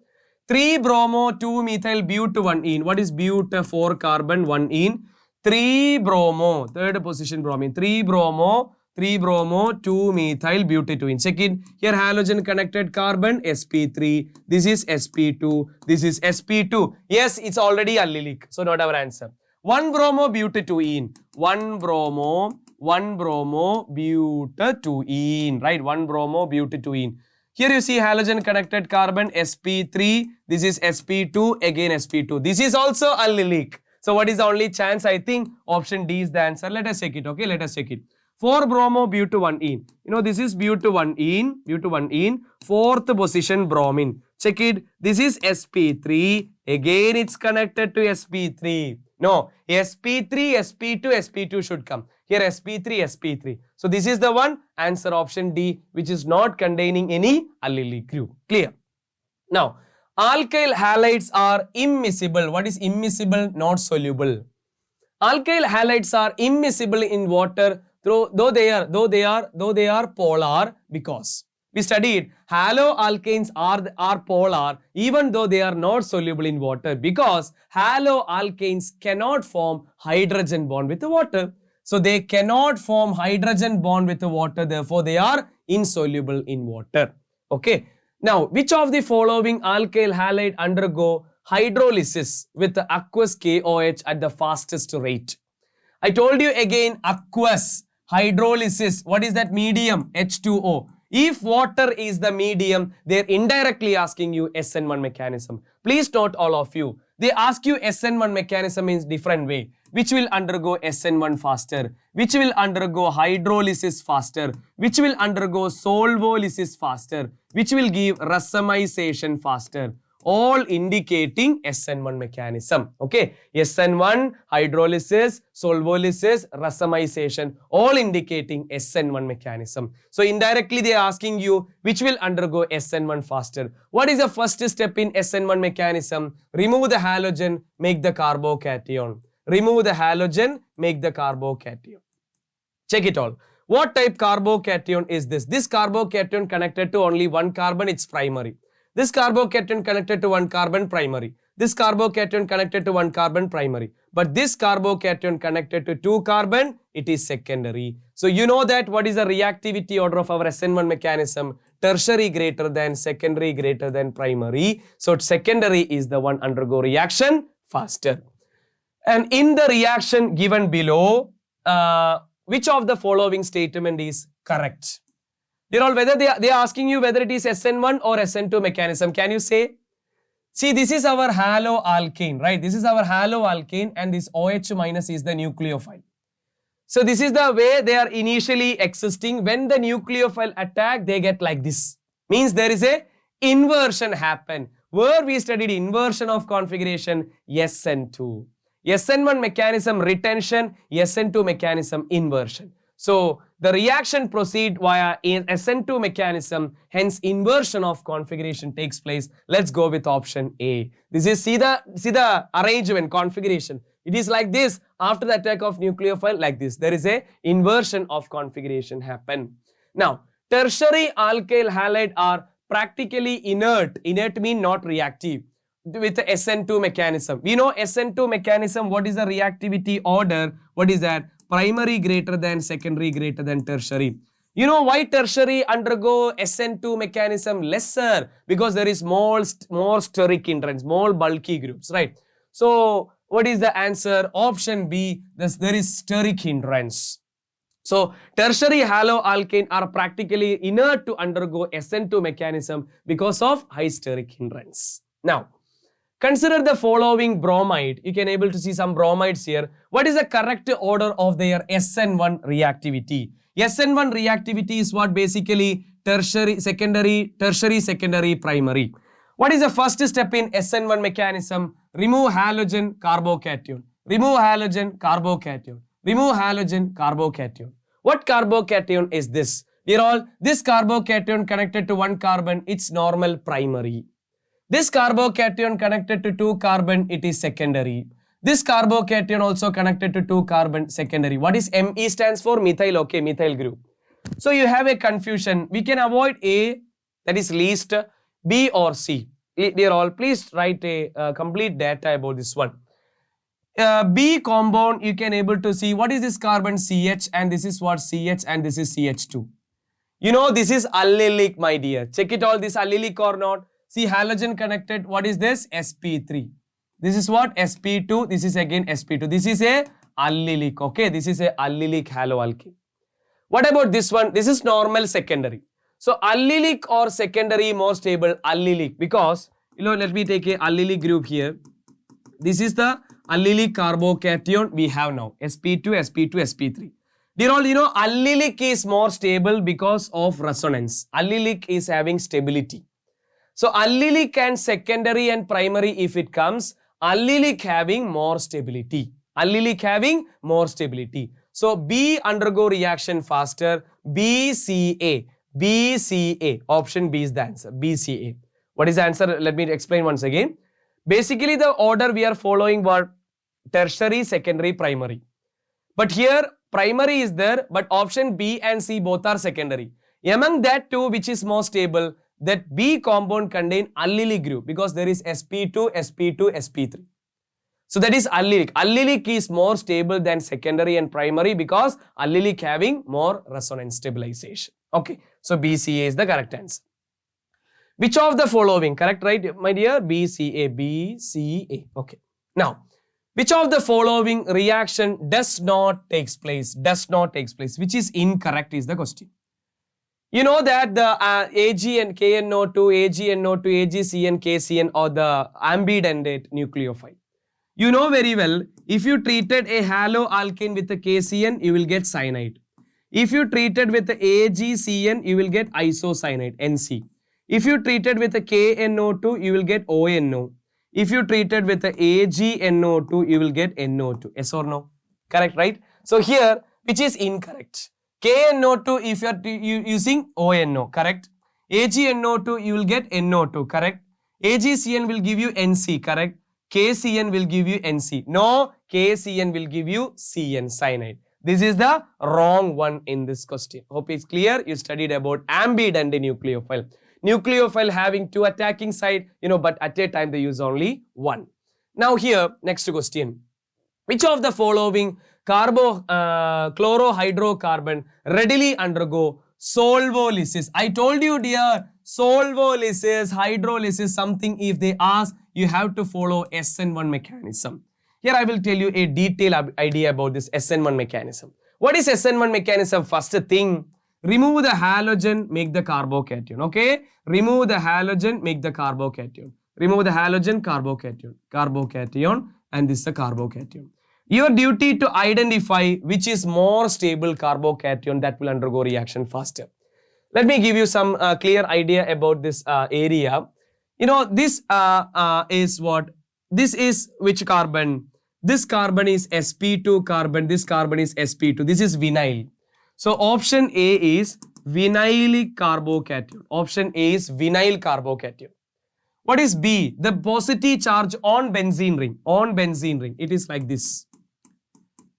3-bromo-2-methyl-but-1-ene. What is but? 4 carbon, 1-ene. 3-bromo, 3rd position bromine. 3-bromo, 2-methyl-but-2-ene. Check it. Here halogen connected carbon, sp3. This is sp2. This is sp2. Yes, it's already allylic. So not our answer. 1-bromo-but-2-ene. 1-bromo-but-2-ene. Right, 1-bromo-but-2-ene. Here you see halogen connected carbon, sp3. This is sp2, again sp2. This is also allylic. So what is the only chance? I think option D is the answer. Let us check it. Okay, let us check it. 4-bromo-but-1-ene. You know, this is but-1-ene, 4th position bromine. Check it. This is sp3. Again, it's connected to sp3. No, sp3, sp2, sp2 should come. Here sp3, sp3. So this is the one. Answer option D, which is not containing any allylic group. Clear? Now, alkyl halides are immiscible. What is immiscible? Not soluble. Alkyl halides are immiscible in water though they are polar, because we studied haloalkanes are polar even though they are not soluble in water, because haloalkanes cannot form hydrogen bond with the water. So they cannot form hydrogen bond with the water, therefore they are insoluble in water. Okay. Now, which of the following alkyl halide undergo hydrolysis with the aqueous KOH at the fastest rate? I told you again, aqueous. hydrolysis. What is that medium? H2O. If water is the medium, they're indirectly asking you SN1 mechanism. Please note all of you. They ask you SN1 mechanism in different way. Which will undergo SN1 faster, which will undergo hydrolysis faster, which will undergo solvolysis faster, which will give racemization faster. All indicating SN1 mechanism. Okay, SN1, hydrolysis, solvolysis, racemization, all indicating SN1 mechanism. So indirectly they are asking you which will undergo SN1 faster. What is the first step in SN1 mechanism? Remove the halogen, make the carbocation. Remove the halogen, make the carbocation. Check it all. What type carbocation is this? This carbocation connected to only one carbon, it's primary. This carbocation connected to one carbon, primary. This carbocation connected to one carbon, primary. But this carbocation connected to two carbon, it is secondary. So you know that what is the reactivity order of our SN1 mechanism? Tertiary greater than secondary greater than primary. So secondary is the one undergo reaction faster. And in the reaction given below, which of the following statement is correct? Dear all, whether they are asking you whether it is SN1 or SN2 mechanism. Can you say? See, this is our haloalkane, right? This is our haloalkane and this OH minus is the nucleophile. So this is the way they are initially existing. When the nucleophile attack, they get like this. Means there is a inversion happen. Where we studied inversion of configuration, SN2. SN1 mechanism retention, SN2 mechanism inversion. So the reaction proceed via SN2 mechanism, hence inversion of configuration takes place. Let's go with option A. This is see the arrangement configuration. It is like this. After the attack of nucleophile, like this. There is a inversion of configuration happen. Now, tertiary alkyl halide are practically inert. Inert means not reactive. With the SN2 mechanism. We know SN2 mechanism, what is the reactivity order? What is that? Primary greater than secondary greater than tertiary. You know why tertiary undergo SN2 mechanism lesser? Because there is more steric hindrance, more bulky groups, right? So what is the answer? Option B, there is steric hindrance. So tertiary haloalkane are practically inert to undergo SN2 mechanism because of high steric hindrance. Now, consider the following bromide. You can able to see some bromides here. What is the correct order of their SN1 reactivity? SN1 reactivity is what? Basically tertiary, secondary, primary. What is the first step in SN1 mechanism? Remove halogen, carbocation. Remove halogen, carbocation. Remove halogen, carbocation. What carbocation is this? Dear all, this carbocation connected to one carbon, it's normal primary. This carbocation connected to two carbon, it is secondary. This carbocation also connected to two carbon, secondary. What is Me stands for? Methyl, okay, methyl group. So you have a confusion. We can avoid A, that is least, B or C. Dear all, please write a complete data about this one. B compound, you can able to see what is this carbon CH and this is what CH and this is CH2. You know this is allylic, my dear. Check it all, this allylic or not. See halogen connected, what is this? sp3. This is what? sp2, this is again sp2. This is a allylic, okay? This is a allylic haloalkane. What about this one? This is normal secondary. So allylic or secondary more stable? Allylic, because, you know, let me take a allylic group here. This is the allylic carbocation we have now. sp2, sp2, sp3. Dear all, you know, allylic is more stable because of resonance. Allylic is having stability. So allylic and secondary and primary, if it comes, allylic having more stability. Allylic having more stability. So B undergo reaction faster. BCA. BCA. Option B is the answer. BCA. What is the answer? Let me explain once again. Basically, the order we are following were tertiary, secondary, primary. But here, primary is there, but option B and C both are secondary. Among that two, which is more stable, that B compound contain allylic group because there is sp2, sp2, sp3. So that is allylic. Allylic is more stable than secondary and primary because allylic having more resonance stabilization. Okay, so BCA is the correct answer. Which of the following? Correct, right, my dear? BCA. BCA. Okay. Now, Which of the following reaction does not takes place? Does not takes place. Which is incorrect is the question. You know that the Ag and KNO2, AgNO2, AgCN, KCN are the ambidendate nucleophile. You know very well, if you treated a haloalkane with a KCN, you will get cyanide. If you treated with the AgCN, you will get isocyanide, NC. If you treated with a KNO2, you will get ONO. If you treated with the AgNO2, you will get NO2. Yes or no? Correct, right? So here, which is incorrect? KNO2, if you are using ONO, correct? AgNO2, you will get NO2, correct? AgCN will give you NC, correct? KCN will give you NC. No, KCN will give you CN, cyanide. This is the wrong one in this question. Hope it's clear. You studied about ambidendate nucleophile. Nucleophile having two attacking side, but at a time they use only one. Now here, next question. Which of the following chlorohydrocarbon readily undergo solvolysis? I told you, dear, solvolysis, hydrolysis, something if they ask, you have to follow SN1 mechanism. Here I will tell you a detailed idea about this SN1 mechanism. What is SN1 mechanism? First thing, remove the halogen, make the carbocation. Okay? Remove the halogen, make the carbocation. Remove the halogen, carbocation, and this is the carbocation. Your duty to identify which is more stable carbocation that will undergo reaction faster. Let me give you some clear idea about this area. This is what? This is which carbon? This carbon is sp2 carbon. This carbon is sp2. This is vinyl. So option A is vinyl carbocation. Option A is vinyl carbocation. What is B? The positive charge on benzene ring. On benzene ring. It is like this.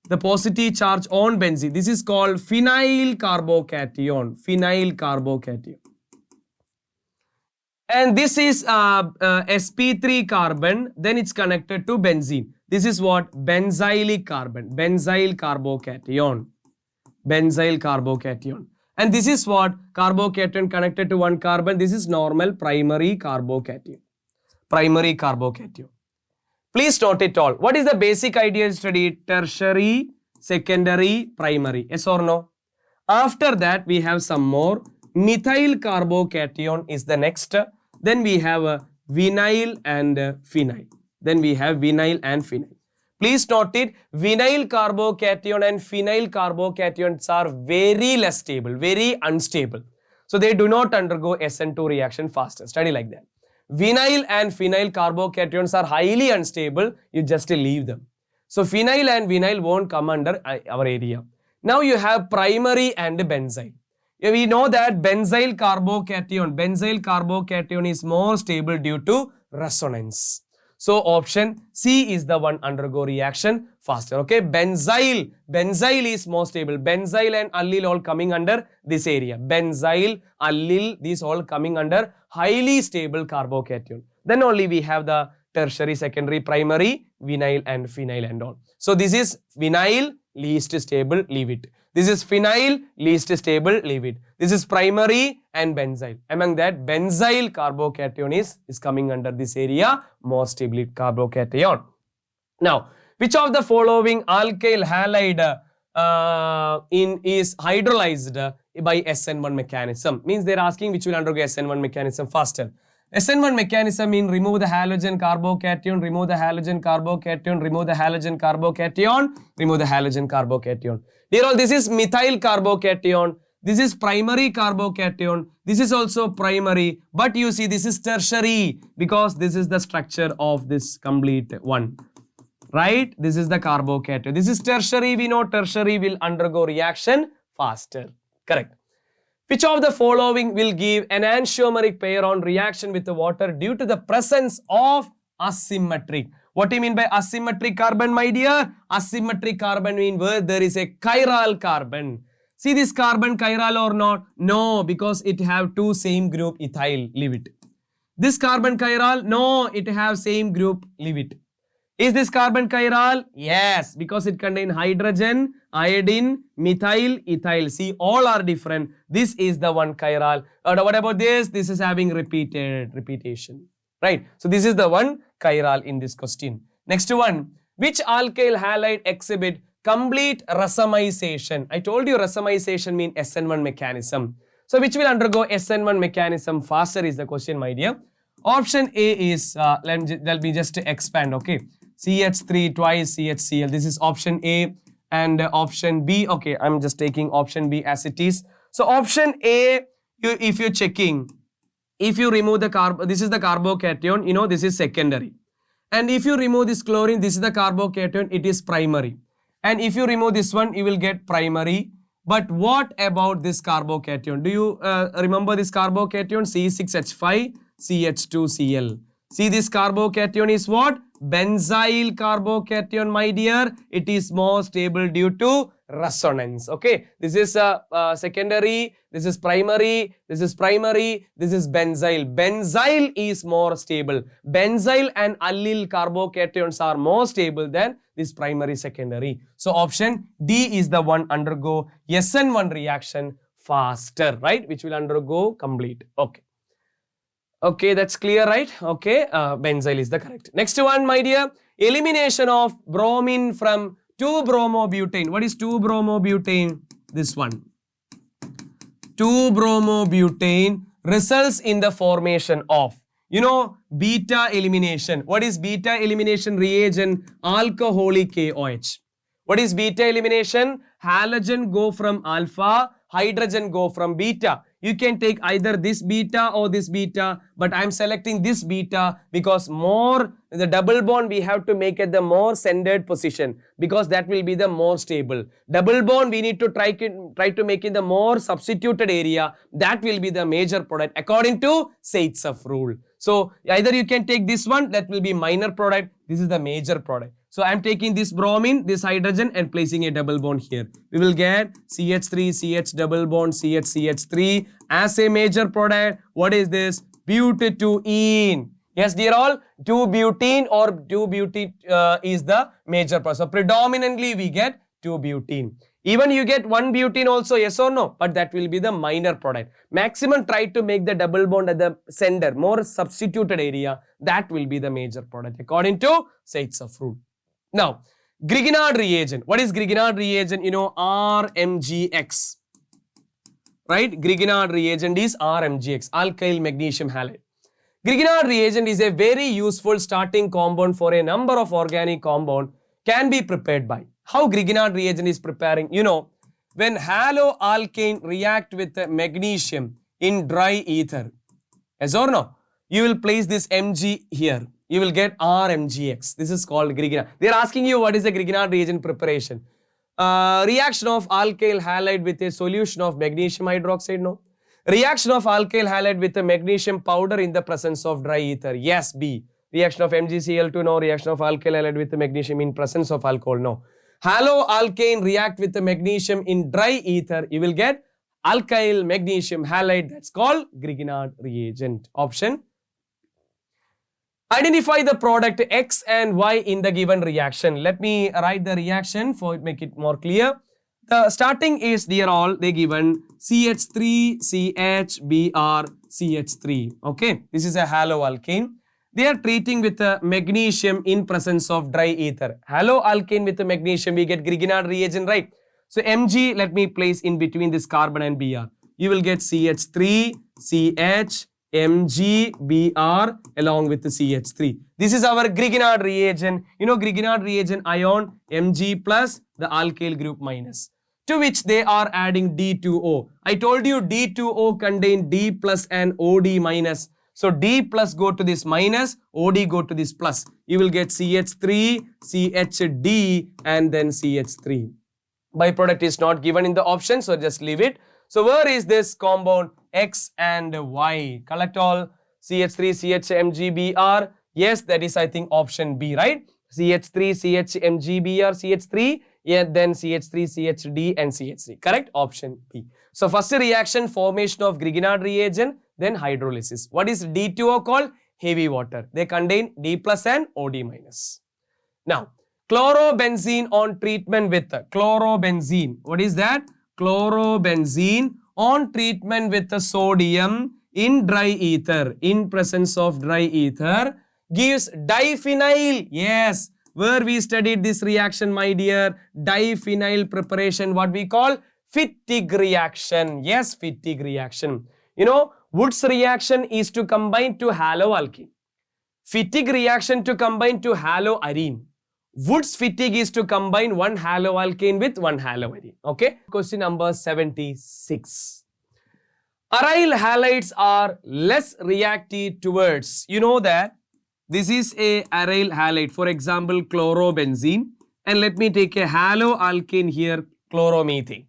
The positive charge on benzene. This is called phenyl carbocation. Phenyl carbocation. And this is sp3 carbon. Then it's connected to benzene. This is what? Benzylic carbon. Benzyl carbocation. Benzyl carbocation. And this is what? Carbocation connected to one carbon. This is normal primary carbocation. Primary carbocation. Please note it all. What is the basic idea study? Tertiary, secondary, primary. Yes or no? After that, we have some more. Methyl carbocation is the next. Then we have a vinyl and phenyl. Then we have vinyl and phenyl. Please note it. Vinyl carbocation and phenyl carbocations are very less stable, very unstable. So they do not undergo SN2 reaction faster. Study like that. Vinyl and phenyl carbocations are highly unstable. You just leave them. So phenyl and vinyl won't come under our area. Now you have primary and benzyl. We know that benzyl carbocation is more stable due to resonance. So option C is the one undergo reaction faster. Okay, benzyl is more stable. Benzyl and allyl all coming under this area. Benzyl, allyl, these all coming under highly stable carbocation. Then only we have the tertiary, secondary, primary, vinyl and phenyl and all. So this is vinyl, least stable, leave it. This is phenyl, least stable, leave it. This is primary and benzyl. Among that, benzyl carbocation is coming under this area, more stable carbocation. Now, which of the following alkyl halide is hydrolyzed by SN1 mechanism? Means they are asking which will undergo SN1 mechanism faster. SN1 mechanism means remove the halogen carbocation, remove the halogen carbocation, remove the halogen carbocation, remove the halogen carbocation. Here all this is methyl carbocation. This is primary carbocation. This is also primary. But you see this is tertiary because this is the structure of this complete one. Right? This is the carbocation. This is tertiary. We know tertiary will undergo reaction faster. Correct. Which of the following will give an enantiomeric pair on reaction with the water due to the presence of asymmetric? What do you mean by asymmetric carbon, my dear? Asymmetric carbon means where there is a chiral carbon. See this carbon chiral or not? No, because it have two same group ethyl. Leave it. This carbon chiral? No, it have same group. Leave it. Is this carbon chiral? Yes, because it contains hydrogen, iodine, methyl, ethyl. See, all are different. This is the one chiral. What about this? This is having repetition. Right. So this is the one chiral in this question. Next one. Which alkyl halide exhibit complete racemization? I told you racemization means SN1 mechanism. So which will undergo SN1 mechanism faster is the question, my dear. Option A is, let me just expand, okay. CH3 twice CHCl. This is option A. And option B, okay, I'm just taking option B as it is. So option A, if you're checking, if you remove the this is the carbocation, you know, this is secondary. And if you remove this chlorine, this is the carbocation, it is primary. And if you remove this one, you will get primary. But what about this carbocation? Do you remember this carbocation? C6H5, CH2Cl. See, this carbocation is what? Benzyl carbocation, my dear. It is more stable due to resonance. Okay, this is secondary, this is primary, this is primary, this is benzyl. Benzyl is more stable. Benzyl and allyl carbocations are more stable than this primary secondary. So option D is the one undergo SN1 reaction faster, right? Which will undergo complete. Okay. Okay, that's clear, right? Okay, benzyl is the correct. Next one, my dear, elimination of bromine from 2-bromobutane. What is 2-bromobutane? This one. 2-bromobutane results in the formation of, you know, beta elimination. What is beta elimination reagent? Alcoholic KOH. What is beta elimination? Halogen go from alpha, hydrogen go from beta. You can take either this beta or this beta, but I'm selecting this beta because more the double bond we have to make at the more centered position because that will be the more stable. Double bond we need to try to make in the more substituted area. That will be the major product according to Zaitsev rule. So either you can take this one, that will be minor product. This is the major product. So I'm taking this bromine, this hydrogen and placing a double bond here. We will get CH3, CH double bond, CH, CH3 as a major product. What is this? Butadiene. Yes, dear all, 2-butene or 2-butene is the major product. So predominantly we get 2-butene. Even you get 1-butene also, yes or no? But that will be the minor product. Maximum try to make the double bond at the center, more substituted area. That will be the major product according to Zaitsev rule. Now, Grignard reagent. What is Grignard reagent? You know, RMGX. Right? Grignard reagent is RMGX, alkyl magnesium halide. Grignard reagent is a very useful starting compound for a number of organic compound can be prepared by. How Grignard reagent is preparing? You know, when haloalkane react with the magnesium in dry ether, yes or no? You will place this Mg here. You will get RMGX. This is called Grignard. They are asking you what is the Grignard reagent preparation. Reaction of alkyl halide with a solution of magnesium hydroxide, no. Reaction of alkyl halide with a magnesium powder in the presence of dry ether, yes. B. Reaction of MgCl2, no. Reaction of alkyl halide with the magnesium in presence of alcohol, no. Haloalkane react with the magnesium in dry ether, you will get alkyl magnesium halide. That's called Grignard reagent. Option. Identify the product X and Y in the given reaction. Let me write the reaction for make it more clear. The starting is, dear all, they given CH3, CH, Br, CH3. Okay, this is a haloalkane. They are treating with the magnesium in presence of dry ether. Haloalkane with the magnesium, we get Grignard reagent, right? So Mg, let me place in between this carbon and Br. You will get CH3, CH, Mg, Br along with the CH3. This is our Grignard reagent. You know Grignard reagent ion Mg plus the alkyl group minus, to which they are adding D2O. I told you D2O contain D plus and OD minus. So D plus go to this minus, OD go to this plus. You will get CH3, CHD and then CH3. Byproduct is not given in the option, so just leave it. So where is this compound X and Y? Collect all CH3, CH, Mg, Br. Yes, that is I think option B, right? CH3, CH, Mg, Br, CH3. Yeah, then CH3, CHD and CH3. Correct? Option B. So first reaction, formation of Grignard reagent, then hydrolysis. What is D2O called? Heavy water. They contain D plus and OD minus. Now, chlorobenzene on treatment with chlorobenzene. What is that? Chlorobenzene on treatment with the sodium in dry ether, in presence of dry ether, gives diphenyl. Yes, where we studied this reaction, my dear, diphenyl preparation, what we call Fittig reaction. Yes, Fittig reaction. You know, Wood's reaction is to combine two haloalkene. Fittig reaction to combine two haloarene. Wood's Fittig is to combine one haloalkane with one haloarene. Okay. Question number 76. Aryl halides are less reactive towards, you know that this is a aryl halide, for example, chlorobenzene, and let me take a haloalkane here, chloromethane.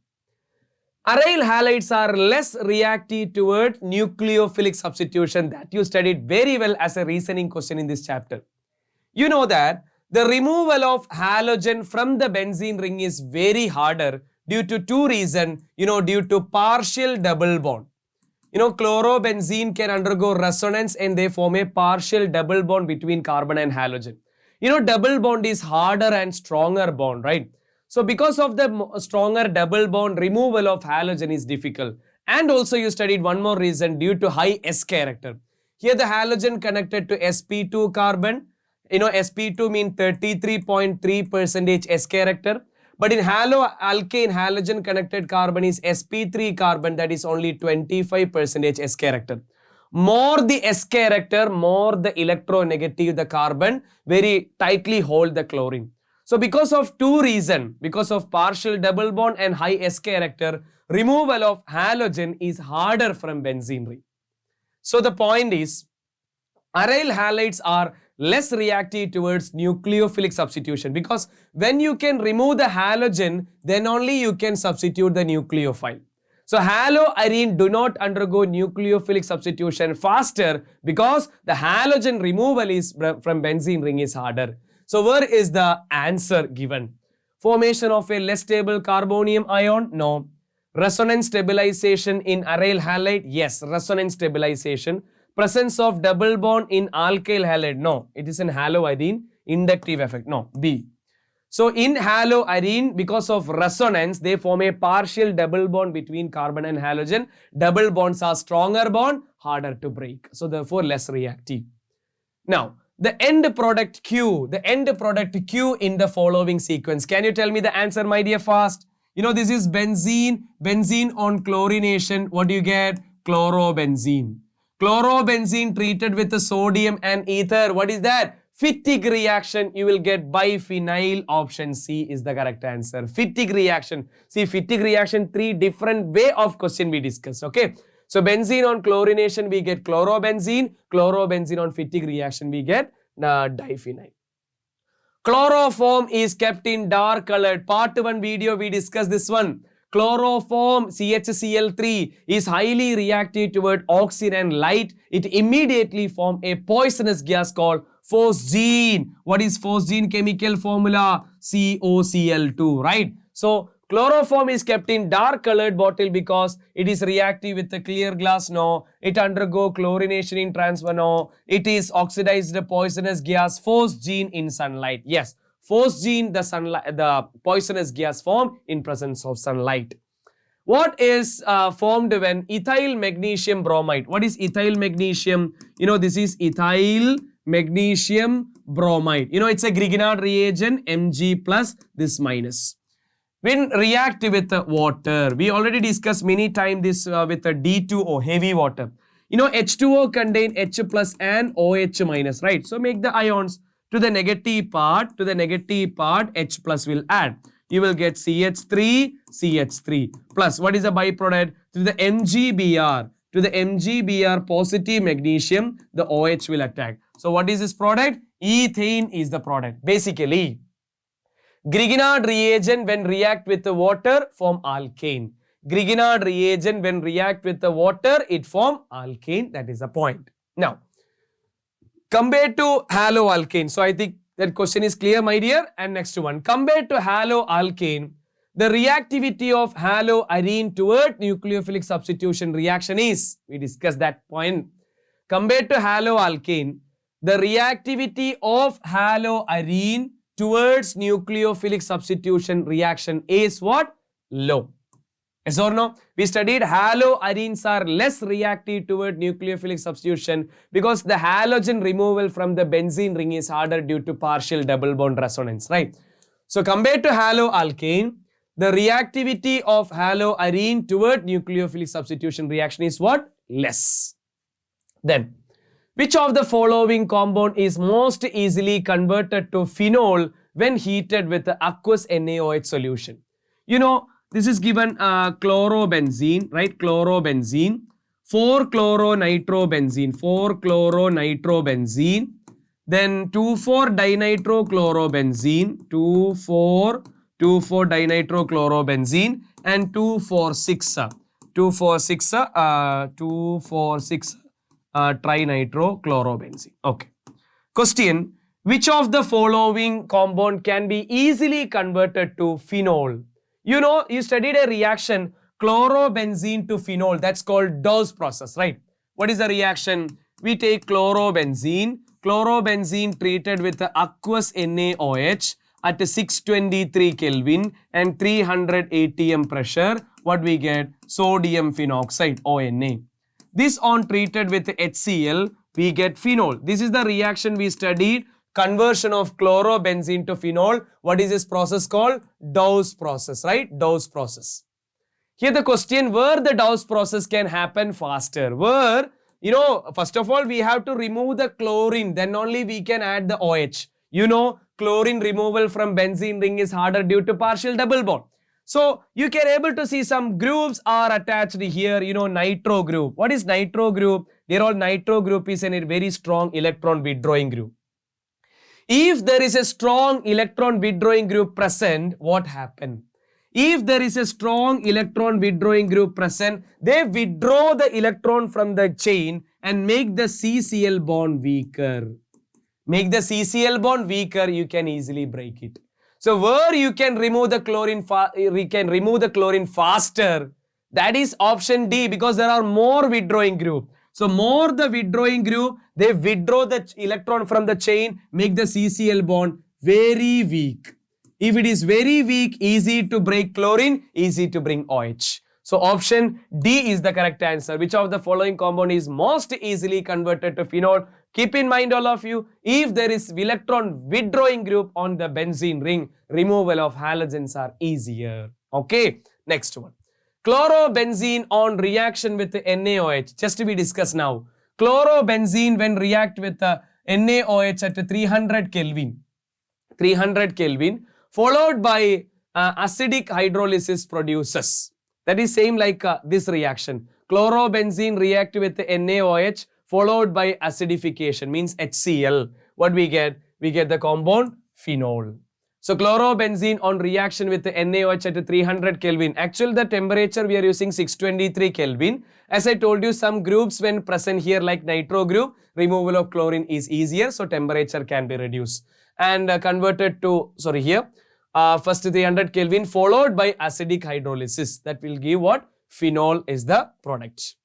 Aryl halides are less reactive toward nucleophilic substitution, that you studied very well as a reasoning question in this chapter. You know that the removal of halogen from the benzene ring is very harder due to two reasons, due to partial double bond. Chlorobenzene can undergo resonance and they form a partial double bond between carbon and halogen. Double bond is harder and stronger bond, right? So because of the stronger double bond, removal of halogen is difficult. And also you studied one more reason, due to high S character. Here the halogen connected to sp2 carbon. sp2 means 33.3% S character. But in haloalkane, halogen connected carbon is sp3 carbon, that is only 25% S character. More the S character, more the electronegative the carbon, very tightly hold the chlorine. So because of two reasons, because of partial double bond and high S character, removal of halogen is harder from benzene ring. So the point is, aryl halides are less reactive towards nucleophilic substitution, because when you can remove the halogen, then only you can substitute the nucleophile. So haloarene do not undergo nucleophilic substitution faster because the halogen removal is from benzene ring is harder. So where is the answer given? Formation of a less stable carbonium ion? No. Resonance stabilization in aryl halide? Yes, resonance stabilization. Presence of double bond in alkyl halide? No. It is in haloarene. Inductive effect? No. B. So in haloarene, because of resonance, they form a partial double bond between carbon and halogen. Double bonds are stronger bond, harder to break. So therefore less reactive. Now, the end product Q in the following sequence. Can you tell me the answer, my dear, fast? This is benzene on chlorination. What do you get? Chlorobenzene. Chlorobenzene treated with the sodium and ether. What is that? Fittig reaction. You will get biphenyl. Option C is the correct answer. Fittig reaction. See, Fittig reaction, three different way of question we discussed. Okay. So benzene on chlorination, we get chlorobenzene. Chlorobenzene on Fittig reaction, we get diphenyl. Chloroform is kept in dark colored. Part 1 video, we discussed this one. Chloroform, CHCl3, is highly reactive toward oxygen and light. It immediately forms a poisonous gas called phosgene. What is phosgene chemical formula? COCl2, right? So chloroform is kept in dark colored bottle because it is reactive with the clear glass. No. It undergo chlorination in transfer. No. It is oxidized poisonous gas phosgene in sunlight. Yes. Phosgene, the poisonous gas formed in presence of sunlight. What is formed when ethyl magnesium bromide? What is ethyl magnesium? This is ethyl magnesium bromide. It's a Grignard reagent, Mg plus this minus. When react with water, we already discussed many times this with a D2O, heavy water. H2O contain H plus and OH minus, right? So make the ions. To the negative part, H plus will add. You will get CH3 plus. What is the byproduct? To the MgBr positive magnesium, the OH will attack. So what is this product? Ethane is the product. Basically, Grignard reagent when react with the water form alkane. Grignard reagent when react with the water, it form alkane. That is the point. Now, compared to haloalkane. So I think that question is clear, my dear. And next one. Compared to haloalkane, the reactivity of haloarene toward nucleophilic substitution reaction is, we discussed that point. Compared to haloalkane, the reactivity of haloarene towards nucleophilic substitution reaction is what? Low. Yes or no? We studied haloarenes are less reactive toward nucleophilic substitution because the halogen removal from the benzene ring is harder due to partial double bond resonance, right? So compared to haloalkane, the reactivity of haloarene toward nucleophilic substitution reaction is what? Less. Then, which of the following compound is most easily converted to phenol when heated with the aqueous NaOH solution? You know, this is given chlorobenzene, right? Chlorobenzene, 4-chloronitrobenzene, then 2,4-dinitrochlorobenzene, 2,4-dinitrochlorobenzene, and 2,4,6 trinitrochlorobenzene. Okay. Question: which of the following compound can be easily converted to phenol? You know, you studied a reaction chlorobenzene to phenol. That's called Dawes process, right? What is the reaction? We take chlorobenzene treated with the aqueous NaOH at 623 Kelvin and 300 atm pressure. What we get? Sodium phenoxide, ONA. This on treated with HCl, we get phenol. This is the reaction we studied. Conversion of chlorobenzene to phenol. What is this process called? Dawes process, right? Dawes process. Here the question, where the Dawes process can happen faster? Where, you know, first of all, we have to remove the chlorine. Then only we can add the OH. You know, chlorine removal from benzene ring is harder due to partial double bond. So, you can able to see some groups are attached here, you know, nitro group. What is nitro group? They're all nitro group is a very strong electron withdrawing group. If there is a strong electron withdrawing group present, what happens? If there is a strong electron withdrawing group present, they withdraw the electron from the chain and make the CCl bond weaker. Make the CCl bond weaker, you can easily break it. So where you can remove the chlorine, faster, that is option D, because there are more withdrawing group. So more the withdrawing group, they withdraw the electron from the chain, make the CCl bond very weak. If it is very weak, easy to break chlorine, easy to bring OH. So option D is the correct answer. Which of the following compound is most easily converted to phenol? Keep in mind, all of you, if there is electron withdrawing group on the benzene ring, removal of halogens are easier. Okay, next one. Chlorobenzene on reaction with the NaOH, just to be discussed now. Chlorobenzene when react with the NaOH at 300 Kelvin, followed by acidic hydrolysis produces. That is same like this reaction. Chlorobenzene react with the NaOH followed by acidification, means HCl. What we get? We get the compound phenol. So chlorobenzene on reaction with the NaOH at 300 Kelvin. Actually, the temperature we are using 623 Kelvin. As I told you, some groups when present here like nitro group, removal of chlorine is easier, so temperature can be reduced. And converted to, first 300 Kelvin followed by acidic hydrolysis. That will give what? Phenol is the product.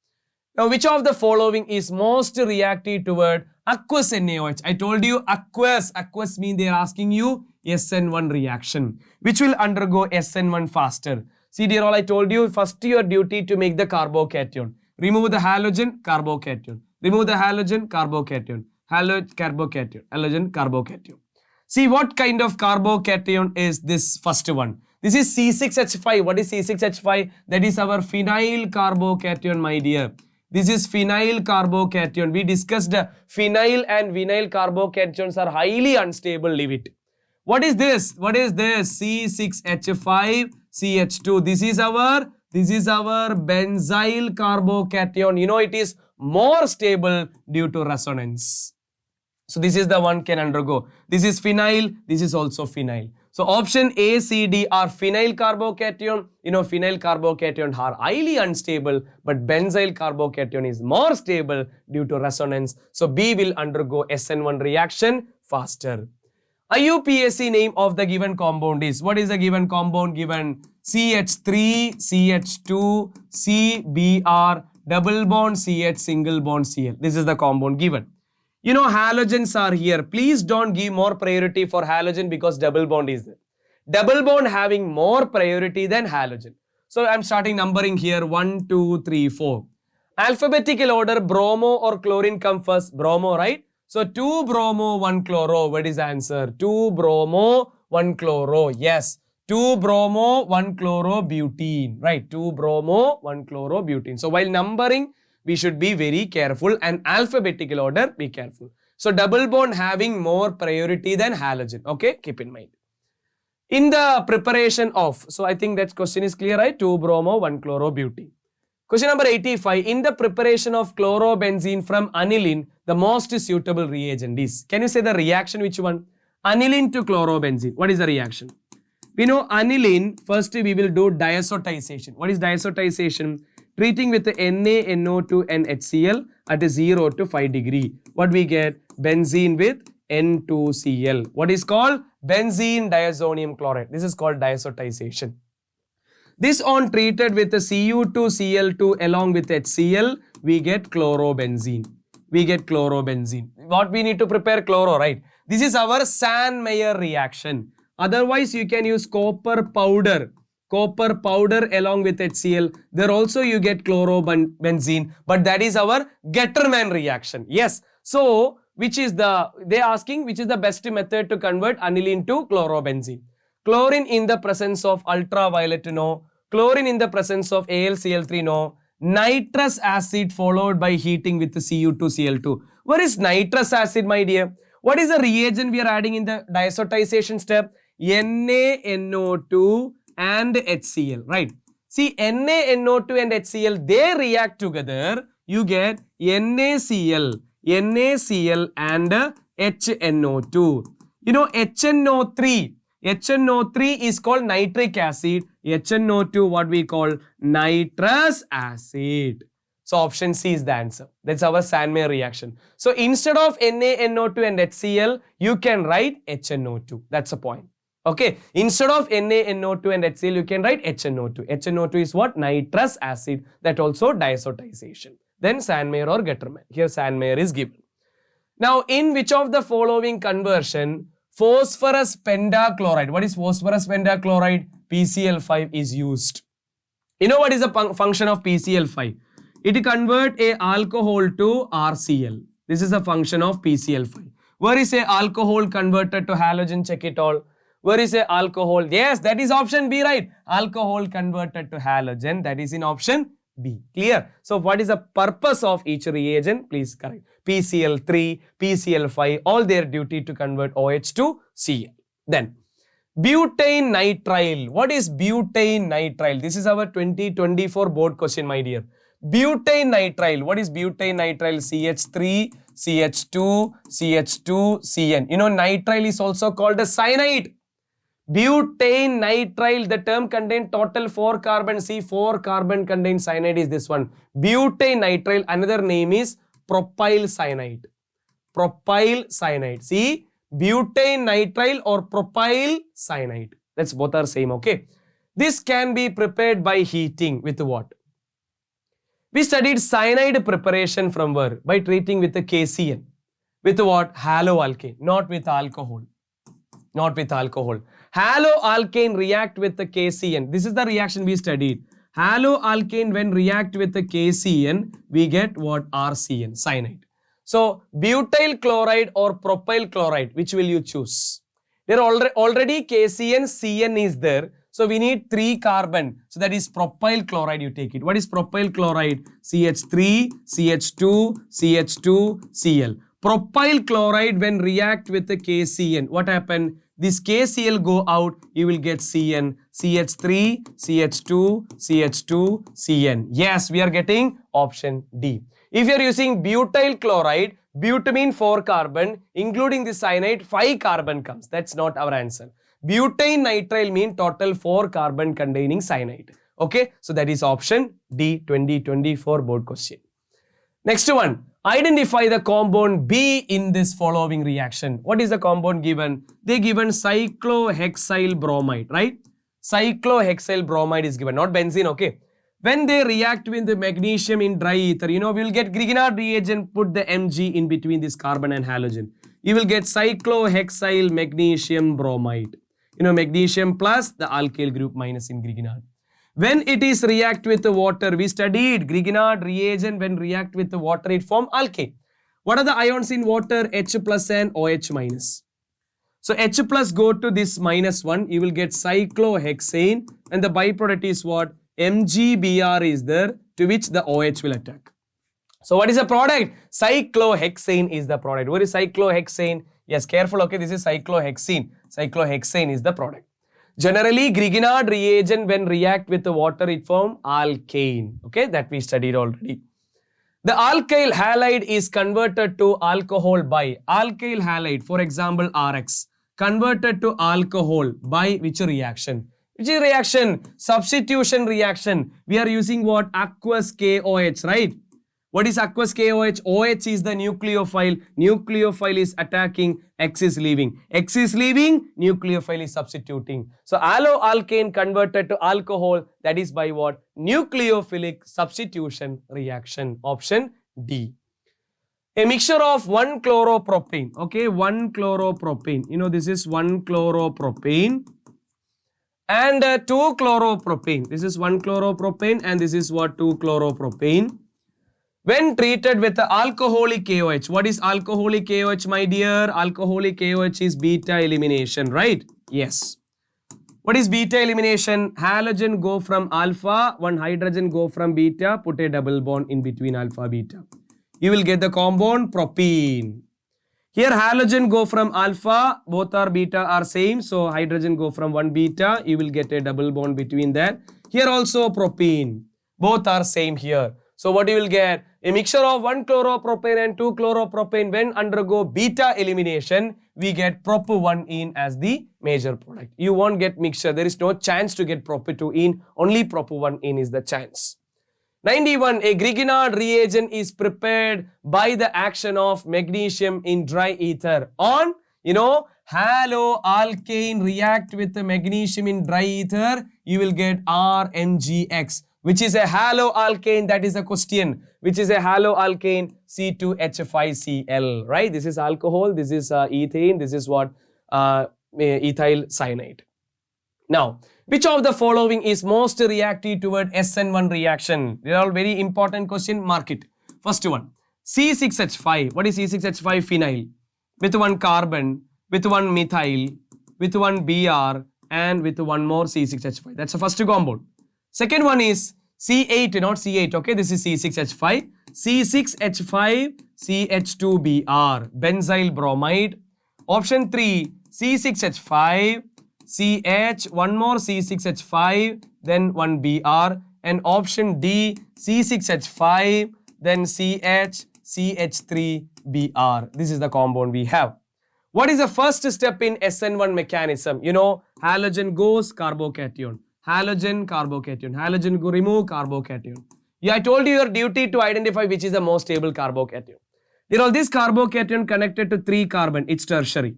Now, which of the following is most reactive toward aqueous NaOH? I told you aqueous. Aqueous means they are asking you SN1 reaction. Which will undergo SN1 faster? See dear all, I told you first your duty to make the carbocation. Remove the halogen, carbocation. Remove the halogen, carbocation. Halogen, carbocation. See what kind of carbocation is this first one. This is C6H5. What is C6H5? That is our phenyl carbocation, my dear. This is phenyl carbocation. We discussed phenyl and vinyl carbocations are highly unstable. Leave it. What is this? What is this? C6H5CH2. This is our benzyl carbocation. You know it is more stable due to resonance. So this is the one can undergo. This is phenyl. This is also phenyl. So option A, C, D are phenyl carbocation. You know, phenyl carbocation are highly unstable, but benzyl carbocation is more stable due to resonance. So B will undergo SN1 reaction faster. IUPAC name of the given compound is, what is the given compound given? CH3, CH2, CBr, double bond CH, single bond Cl. This is the compound given. You know, halogens are here. Please don't give more priority for halogen because double bond is there. Double bond having more priority than halogen. So I'm starting numbering here. 1, 2, 3, 4. Alphabetical order, bromo or chlorine come first. Bromo, right? So 2 bromo, 1 chloro. What is the answer? 2 bromo, 1 chloro. Yes. 2 bromo, 1 chlorobutene. Right. 2 bromo, 1 chlorobutene. So while numbering, we should be very careful, and alphabetical order, be careful. So double bond having more priority than halogen. Okay. Keep in mind. In the preparation of, so I think that question is clear, right? 2 bromo, 1 chlorobutene. Question number 85. In the preparation of chlorobenzene from aniline, the most suitable reagent is. Can you say the reaction which one? Aniline to chlorobenzene. What is the reaction? We know aniline, first we will do diazotization. What is diazotization? Treating with the NaNO2 and HCl at 0 to 5 degree. What we get? Benzene with N2Cl. What is called? Benzene diazonium chloride. This is called diazotization. This on treated with the Cu2Cl2 along with HCl, we get chlorobenzene. We get chlorobenzene. What we need to prepare? Chloro, right? This is our Sandmeyer reaction. Otherwise, you can use copper powder. Copper powder along with HCl. There also you get chlorobenzene. But that is our Getterman reaction. Yes. So, they asking which is the best method to convert aniline to chlorobenzene. Chlorine in the presence of ultraviolet, no. Chlorine in the presence of AlCl3, no. Nitrous acid followed by heating with the Cu2Cl2. What is nitrous acid, my dear? What is the reagent we are adding in the diazotization step? NaNO2 and HCl, right? See, NaNO2 and HCl, they react together. You get NaCl and HNO2. You know, HNO3 is called nitric acid. HNO2, what we call nitrous acid. So option C is the answer. That's our Sandmeyer reaction. So instead of NaNO2 and HCl, you can write HNO2. That's the point. Okay. Instead of NaNO2 and HCl, you can write HNO2. HNO2 is what? Nitrous acid. That also diazotization. Then Sandmeyer or Getterman. Here Sandmeyer is given. Now, in which of the following conversion phosphorus pentachloride? What is phosphorus pentachloride? PCl5 is used. You know what is the function of PCl5? It convert a alcohol to RCl. This is a function of PCl5. Where is a alcohol converted to halogen? Check it all. Where is a alcohol? Yes, that is option B, right? Alcohol converted to halogen. That is in option B. Clear? So what is the purpose of each reagent? Please correct. PCl3, PCl5, all their duty to convert OH to Cl. Then butane nitrile. What is butane nitrile? This is our 2024 board question, my dear. Butane nitrile. What is butane nitrile? CH3, CH2, CH2, CN. You know, nitrile is also called a cyanide. Butane nitrile, the term contains total 4 carbon. See, 4 carbon contains cyanide is this one. Butane nitrile, another name is propyl cyanide. Propyl cyanide. See, butane nitrile or propyl cyanide. That's both are same, okay? This can be prepared by heating with what? We studied cyanide preparation from where? By treating with the KCN. With what? Haloalkane, not with alcohol. Not with alcohol. Haloalkane react with the KCN. This is the reaction we studied. Haloalkane when react with the KCN, we get what? RCN, cyanide. So, butyl chloride or propyl chloride, which will you choose? There already KCN, CN is there. So, we need 3 carbon. So, that is propyl chloride, you take it. What is propyl chloride? CH3, CH2, CH2, Cl. Propyl chloride when react with the KCN, what happened? This KCl go out, you will get CN, CH3, CH2, CH2, CN. Yes, we are getting option D. If you are using butyl chloride, butamine 4 carbon, including the cyanide, 5 carbon comes. That's not our answer. Butane nitrile mean total 4 carbon containing cyanide. Okay, so that is option D, 2024 board question. Next one. Identify the compound B in this following reaction. What is the compound given? They given cyclohexyl bromide, right? Cyclohexyl bromide is given, not benzene, okay? When they react with the magnesium in dry ether, you know, we will get Grignard reagent, put the Mg in between this carbon and halogen. You will get cyclohexyl magnesium bromide. You know, magnesium plus the alkyl group minus in Grignard. When it is react with the water, we studied Grignard reagent. When react with the water, it form alkane. What are the ions in water? H plus and OH minus. So H plus go to this minus 1, you will get cyclohexane, and the byproduct is what? MgBr is there, to which the OH will attack. So what is the product? Cyclohexane is the product. What is cyclohexane? Yes, careful, okay, this is cyclohexene. Cyclohexane is the product. Generally, Grignard reagent, when react with the water, it form alkane. Okay, that we studied already. The alkyl halide is converted to alcohol by alkyl halide, for example, RX, converted to alcohol by which reaction? Which is reaction? Substitution reaction. We are using what? Aqueous KOH, right? What is aqueous KOH? OH is the nucleophile. Nucleophile is attacking, X is leaving. X is leaving, nucleophile is substituting. So haloalkane converted to alcohol, that is by what? Nucleophilic substitution reaction. Option D. A mixture of 1-chloropropane. Okay, 1-chloropropane. You know, this is 1-chloropropane. And 2-chloropropane. This is 1-chloropropane and this is what? 2-chloropropane. When treated with the alcoholic KOH, what is alcoholic KOH, my dear? Alcoholic KOH is beta elimination, right? Yes. What is beta elimination? Halogen go from alpha, one hydrogen go from beta, put a double bond in between alpha, beta. You will get the compound propene. Here halogen go from alpha, both are beta are same, so hydrogen go from one beta, you will get a double bond between that. Here also propene, both are same here. So what you will get? A mixture of 1-chloropropane and 2-chloropropane, when undergo beta elimination, we get prop1ene as the major product. You won't get mixture. There is no chance to get prop2ene. Only prop1ene is the chance. 91. A Grignard reagent is prepared by the action of magnesium in dry ether on, you know, haloalkane react with the magnesium in dry ether. You will get RMgX. Which is a haloalkane? That is the question. Which is a haloalkane? C2H5Cl, right? This is alcohol, this is ethane, this is what? Ethyl cyanide. Now, which of the following is most reactive toward SN1 reaction? They are all very important question, mark it. First one, C6H5. What is C6H5? Phenyl. With one carbon, with one methyl, with one Br, and with one more C6H5. That's the first compound. Second one is C8, not C8, okay? This is C6H5. C6H5, CH2Br, benzyl bromide. Option 3, C6H5, CH, one more C6H5, then one Br. And option D, C6H5, then CH, CH3Br. This is the compound we have. What is the first step in SN1 mechanism? You know, halogen goes, carbocation. Halogen, carbocation. Halogen go remove, carbocation. Yeah, I told you your duty to identify which is the most stable carbocation. There are this carbocation connected to 3 carbon, it's tertiary.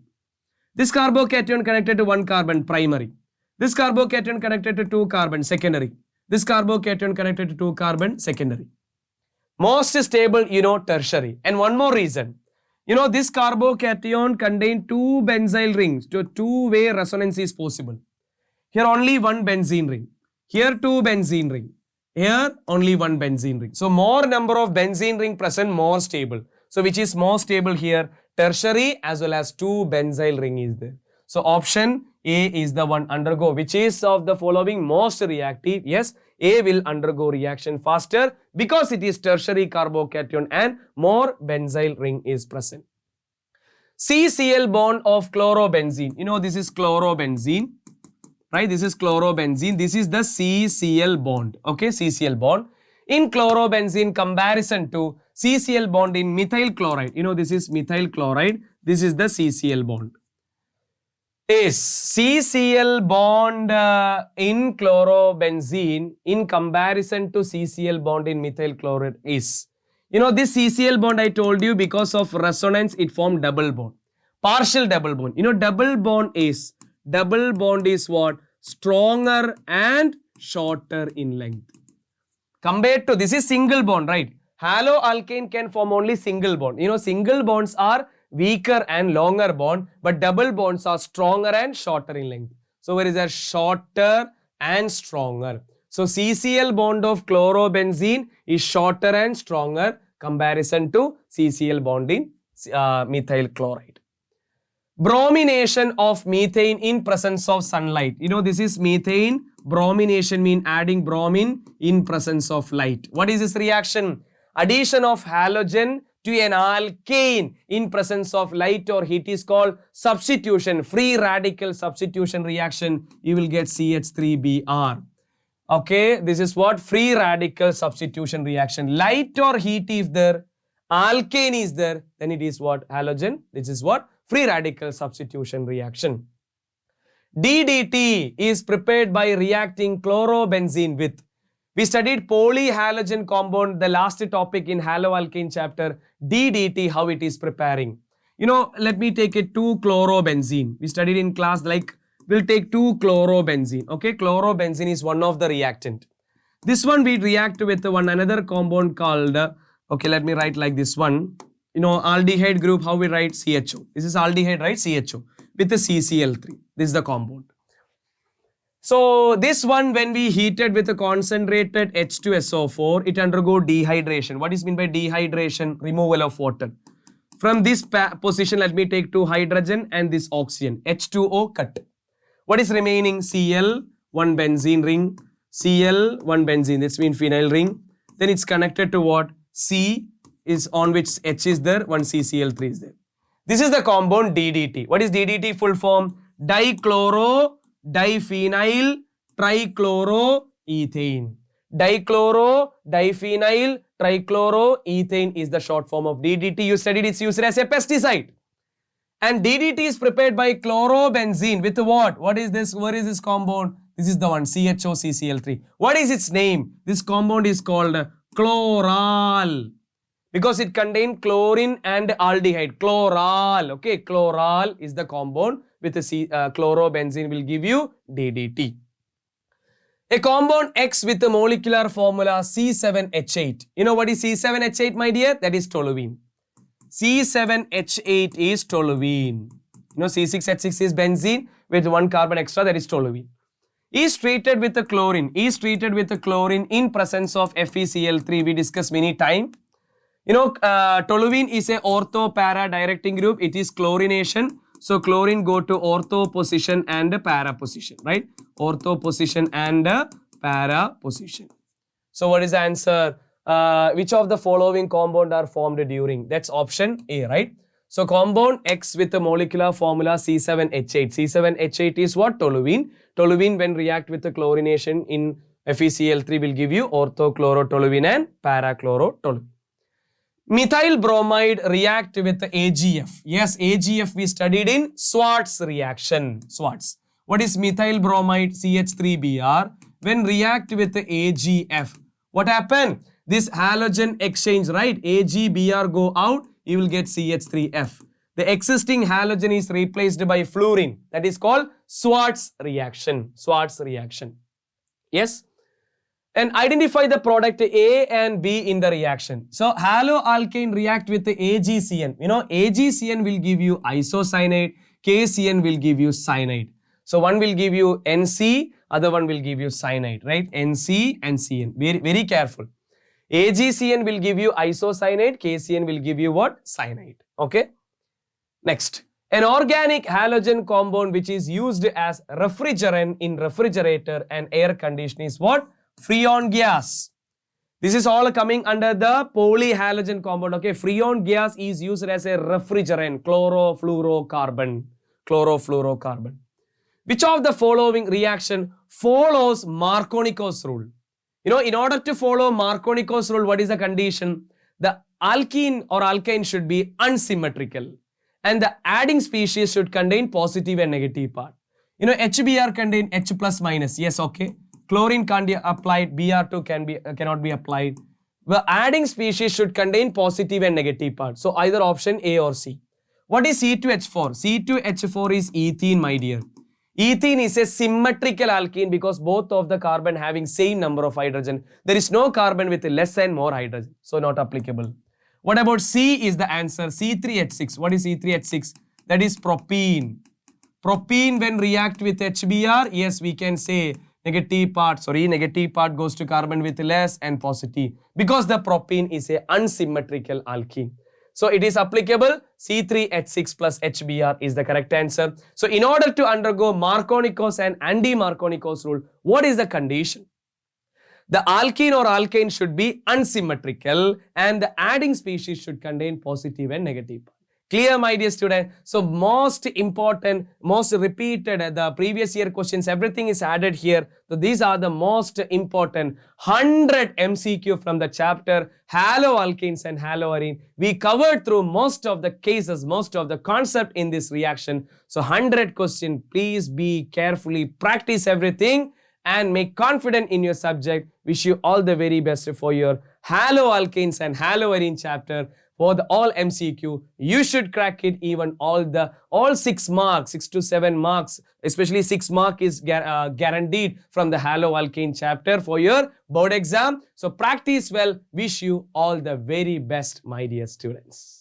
This carbocation connected to 1 carbon, primary. This carbocation connected to 2 carbon, secondary. This carbocation connected to 2 carbon, secondary. Most stable, you know, tertiary. And one more reason. You know, this carbocation contain 2 benzyl rings, so 2-way resonance is possible. Here only 1 benzene ring. Here 2 benzene ring. Here only 1 benzene ring. So more number of benzene ring present, more stable. So which is more stable here? Tertiary as well as 2 benzyl ring is there. So option A is the one undergo. Which is of the following most reactive? Yes, A will undergo reaction faster because it is tertiary carbocation and more benzyl ring is present. CCl bond of chlorobenzene. You know, this is chlorobenzene. Right, this is chlorobenzene. This is the CCl bond. Okay, CCl bond. In chlorobenzene comparison to CCl bond in methyl chloride. You know, this is methyl chloride. This is the CCl bond. Is CCl bond in chlorobenzene in comparison to CCl bond in methyl chloride is. You know, this CCl bond I told you because of resonance it formed double bond. Partial double bond. You know, double bond is what? Stronger and shorter in length. Compared to, this is single bond, right? Haloalkane can form only single bond. You know, single bonds are weaker and longer bond, but double bonds are stronger and shorter in length. So where is that? Shorter and stronger. So CCl bond of chlorobenzene is shorter and stronger comparison to CCl bond in methyl chloride. Bromination of methane in presence of sunlight. You know, this is methane. Bromination mean adding bromine in presence of light. What is this reaction? Addition of halogen to an alkane in presence of light or heat is called substitution, free radical substitution reaction. You will get CH3Br. Okay, this is what? Free radical substitution reaction. Light or heat if there, alkane is there, then it is what? Halogen. This is what? Free radical substitution reaction. DDT is prepared by reacting chlorobenzene with. We studied polyhalogen compound, the last topic in haloalkane chapter. DDT, how it is preparing. You know, let me take it 2-chlorobenzene. We studied in class like, we'll take 2-chlorobenzene. Okay, chlorobenzene is one of the reactant. This one we react with one another compound called, okay, let me write like this one. You know, aldehyde group, how we write? CHO. This is aldehyde, right? CHO with the CCl3. This is the compound. So this one, when we heated with a concentrated H2SO4, it undergo dehydration. What is meant by dehydration? Removal of water. From this position, let me take 2 hydrogen and this oxygen. H2O cut. What is remaining? Cl, 1 benzene ring. Cl, 1 benzene. This means phenyl ring. Then it's connected to what? C is on which H is there, 1 CCl3 is there. This is the compound DDT. What is DDT full form? Dichloro, diphenyl, trichloroethane. Dichloro, diphenyl, trichloroethane is the short form of DDT. You studied it's used as a pesticide. And DDT is prepared by chlorobenzene with what? What is this? Where is this compound? This is the one, CHOCCl3. What is its name? This compound is called chloral. Because it contains chlorine and aldehyde. Chloral. Okay, chloral is the compound with the chlorobenzene will give you DDT. A compound X with the molecular formula C7H8. You know what is C7H8, my dear? That is toluene. C7H8 is toluene. You know, C6H6 is benzene with 1 carbon extra, that is toluene. Is treated with the chlorine. Is treated with the chlorine in presence of FeCl3. We discussed many times. You know, toluene is a ortho-para directing group. It is chlorination. So, chlorine go to ortho position and para position, right? Ortho position and para position. So, what is the answer? Which of the following compound are formed during? That's option A, right? So, compound X with the molecular formula C7H8. C7H8 is what? Toluene. Toluene when react with the chlorination in FeCl3 will give you orthochlorotoluene and parachlorotoluene. Methyl bromide react with the AgF. Yes, AgF we studied in Schwarz reaction. Schwarz. What is methyl bromide? CH3Br. When react with the AgF, what happened? This halogen exchange, right? AgBr go out, you will get CH3F. The existing halogen is replaced by fluorine. That is called Schwarz reaction. Schwarz reaction. Yes. And identify the product A and B in the reaction. So, haloalkane react with the AgCN. You know, AgCN will give you isocyanate, KCN will give you cyanide. So, one will give you NC, other one will give you cyanide, right? NC and CN. Very, very careful. AgCN will give you isocyanate, KCN will give you what? Cyanide. Okay. Next. An organic halogen compound which is used as refrigerant in refrigerator and air conditioning is what? Freon gas. This is all coming under the polyhalogen compound. Okay, freon gas is used as a refrigerant, chlorofluorocarbon. Chlorofluorocarbon. Which of the following reaction follows Markovnikov's rule? You know, in order to follow Markovnikov's rule, what is the condition? The alkene or alkyne should be unsymmetrical, and the adding species should contain positive and negative part. You know, HBr contain H plus minus. Yes, okay. Chlorine can't be applied, Br2 cannot be applied. The adding species should contain positive and negative part. So either option A or C. What is C2H4? C2H4 is ethene, my dear. Ethene is a symmetrical alkene because both of the carbon having same number of hydrogen. There is no carbon with less and more hydrogen. So not applicable. What about C is the answer? C3H6. What is C3H6? That is propene. Propene when react with HBr, yes, we can say negative part goes to carbon with less and positive because the propene is a unsymmetrical alkene. So it is applicable. C3H6 plus HBr is the correct answer. So in order to undergo Markovnikov and anti-Markovnikov rule, what is the condition? The alkene or alkane should be unsymmetrical and the adding species should contain positive and negative. Clear, my dear student? So most important, most repeated, the previous year questions, everything is added here. So these are the most important 100 MCQ from the chapter Haloalkanes and Haloarenes. We covered through most of the cases, most of the concept in this reaction. So 100 question, please be carefully, practice everything and make confident in your subject. Wish you all the very best for your Haloalkanes and Haloarenes chapter. For the all MCQ, you should crack it even all 6 marks, 6 to 7 marks, especially 6 mark is guaranteed from the Haloalkane chapter for your board exam. So practice well. Wish you all the very best, my dear students.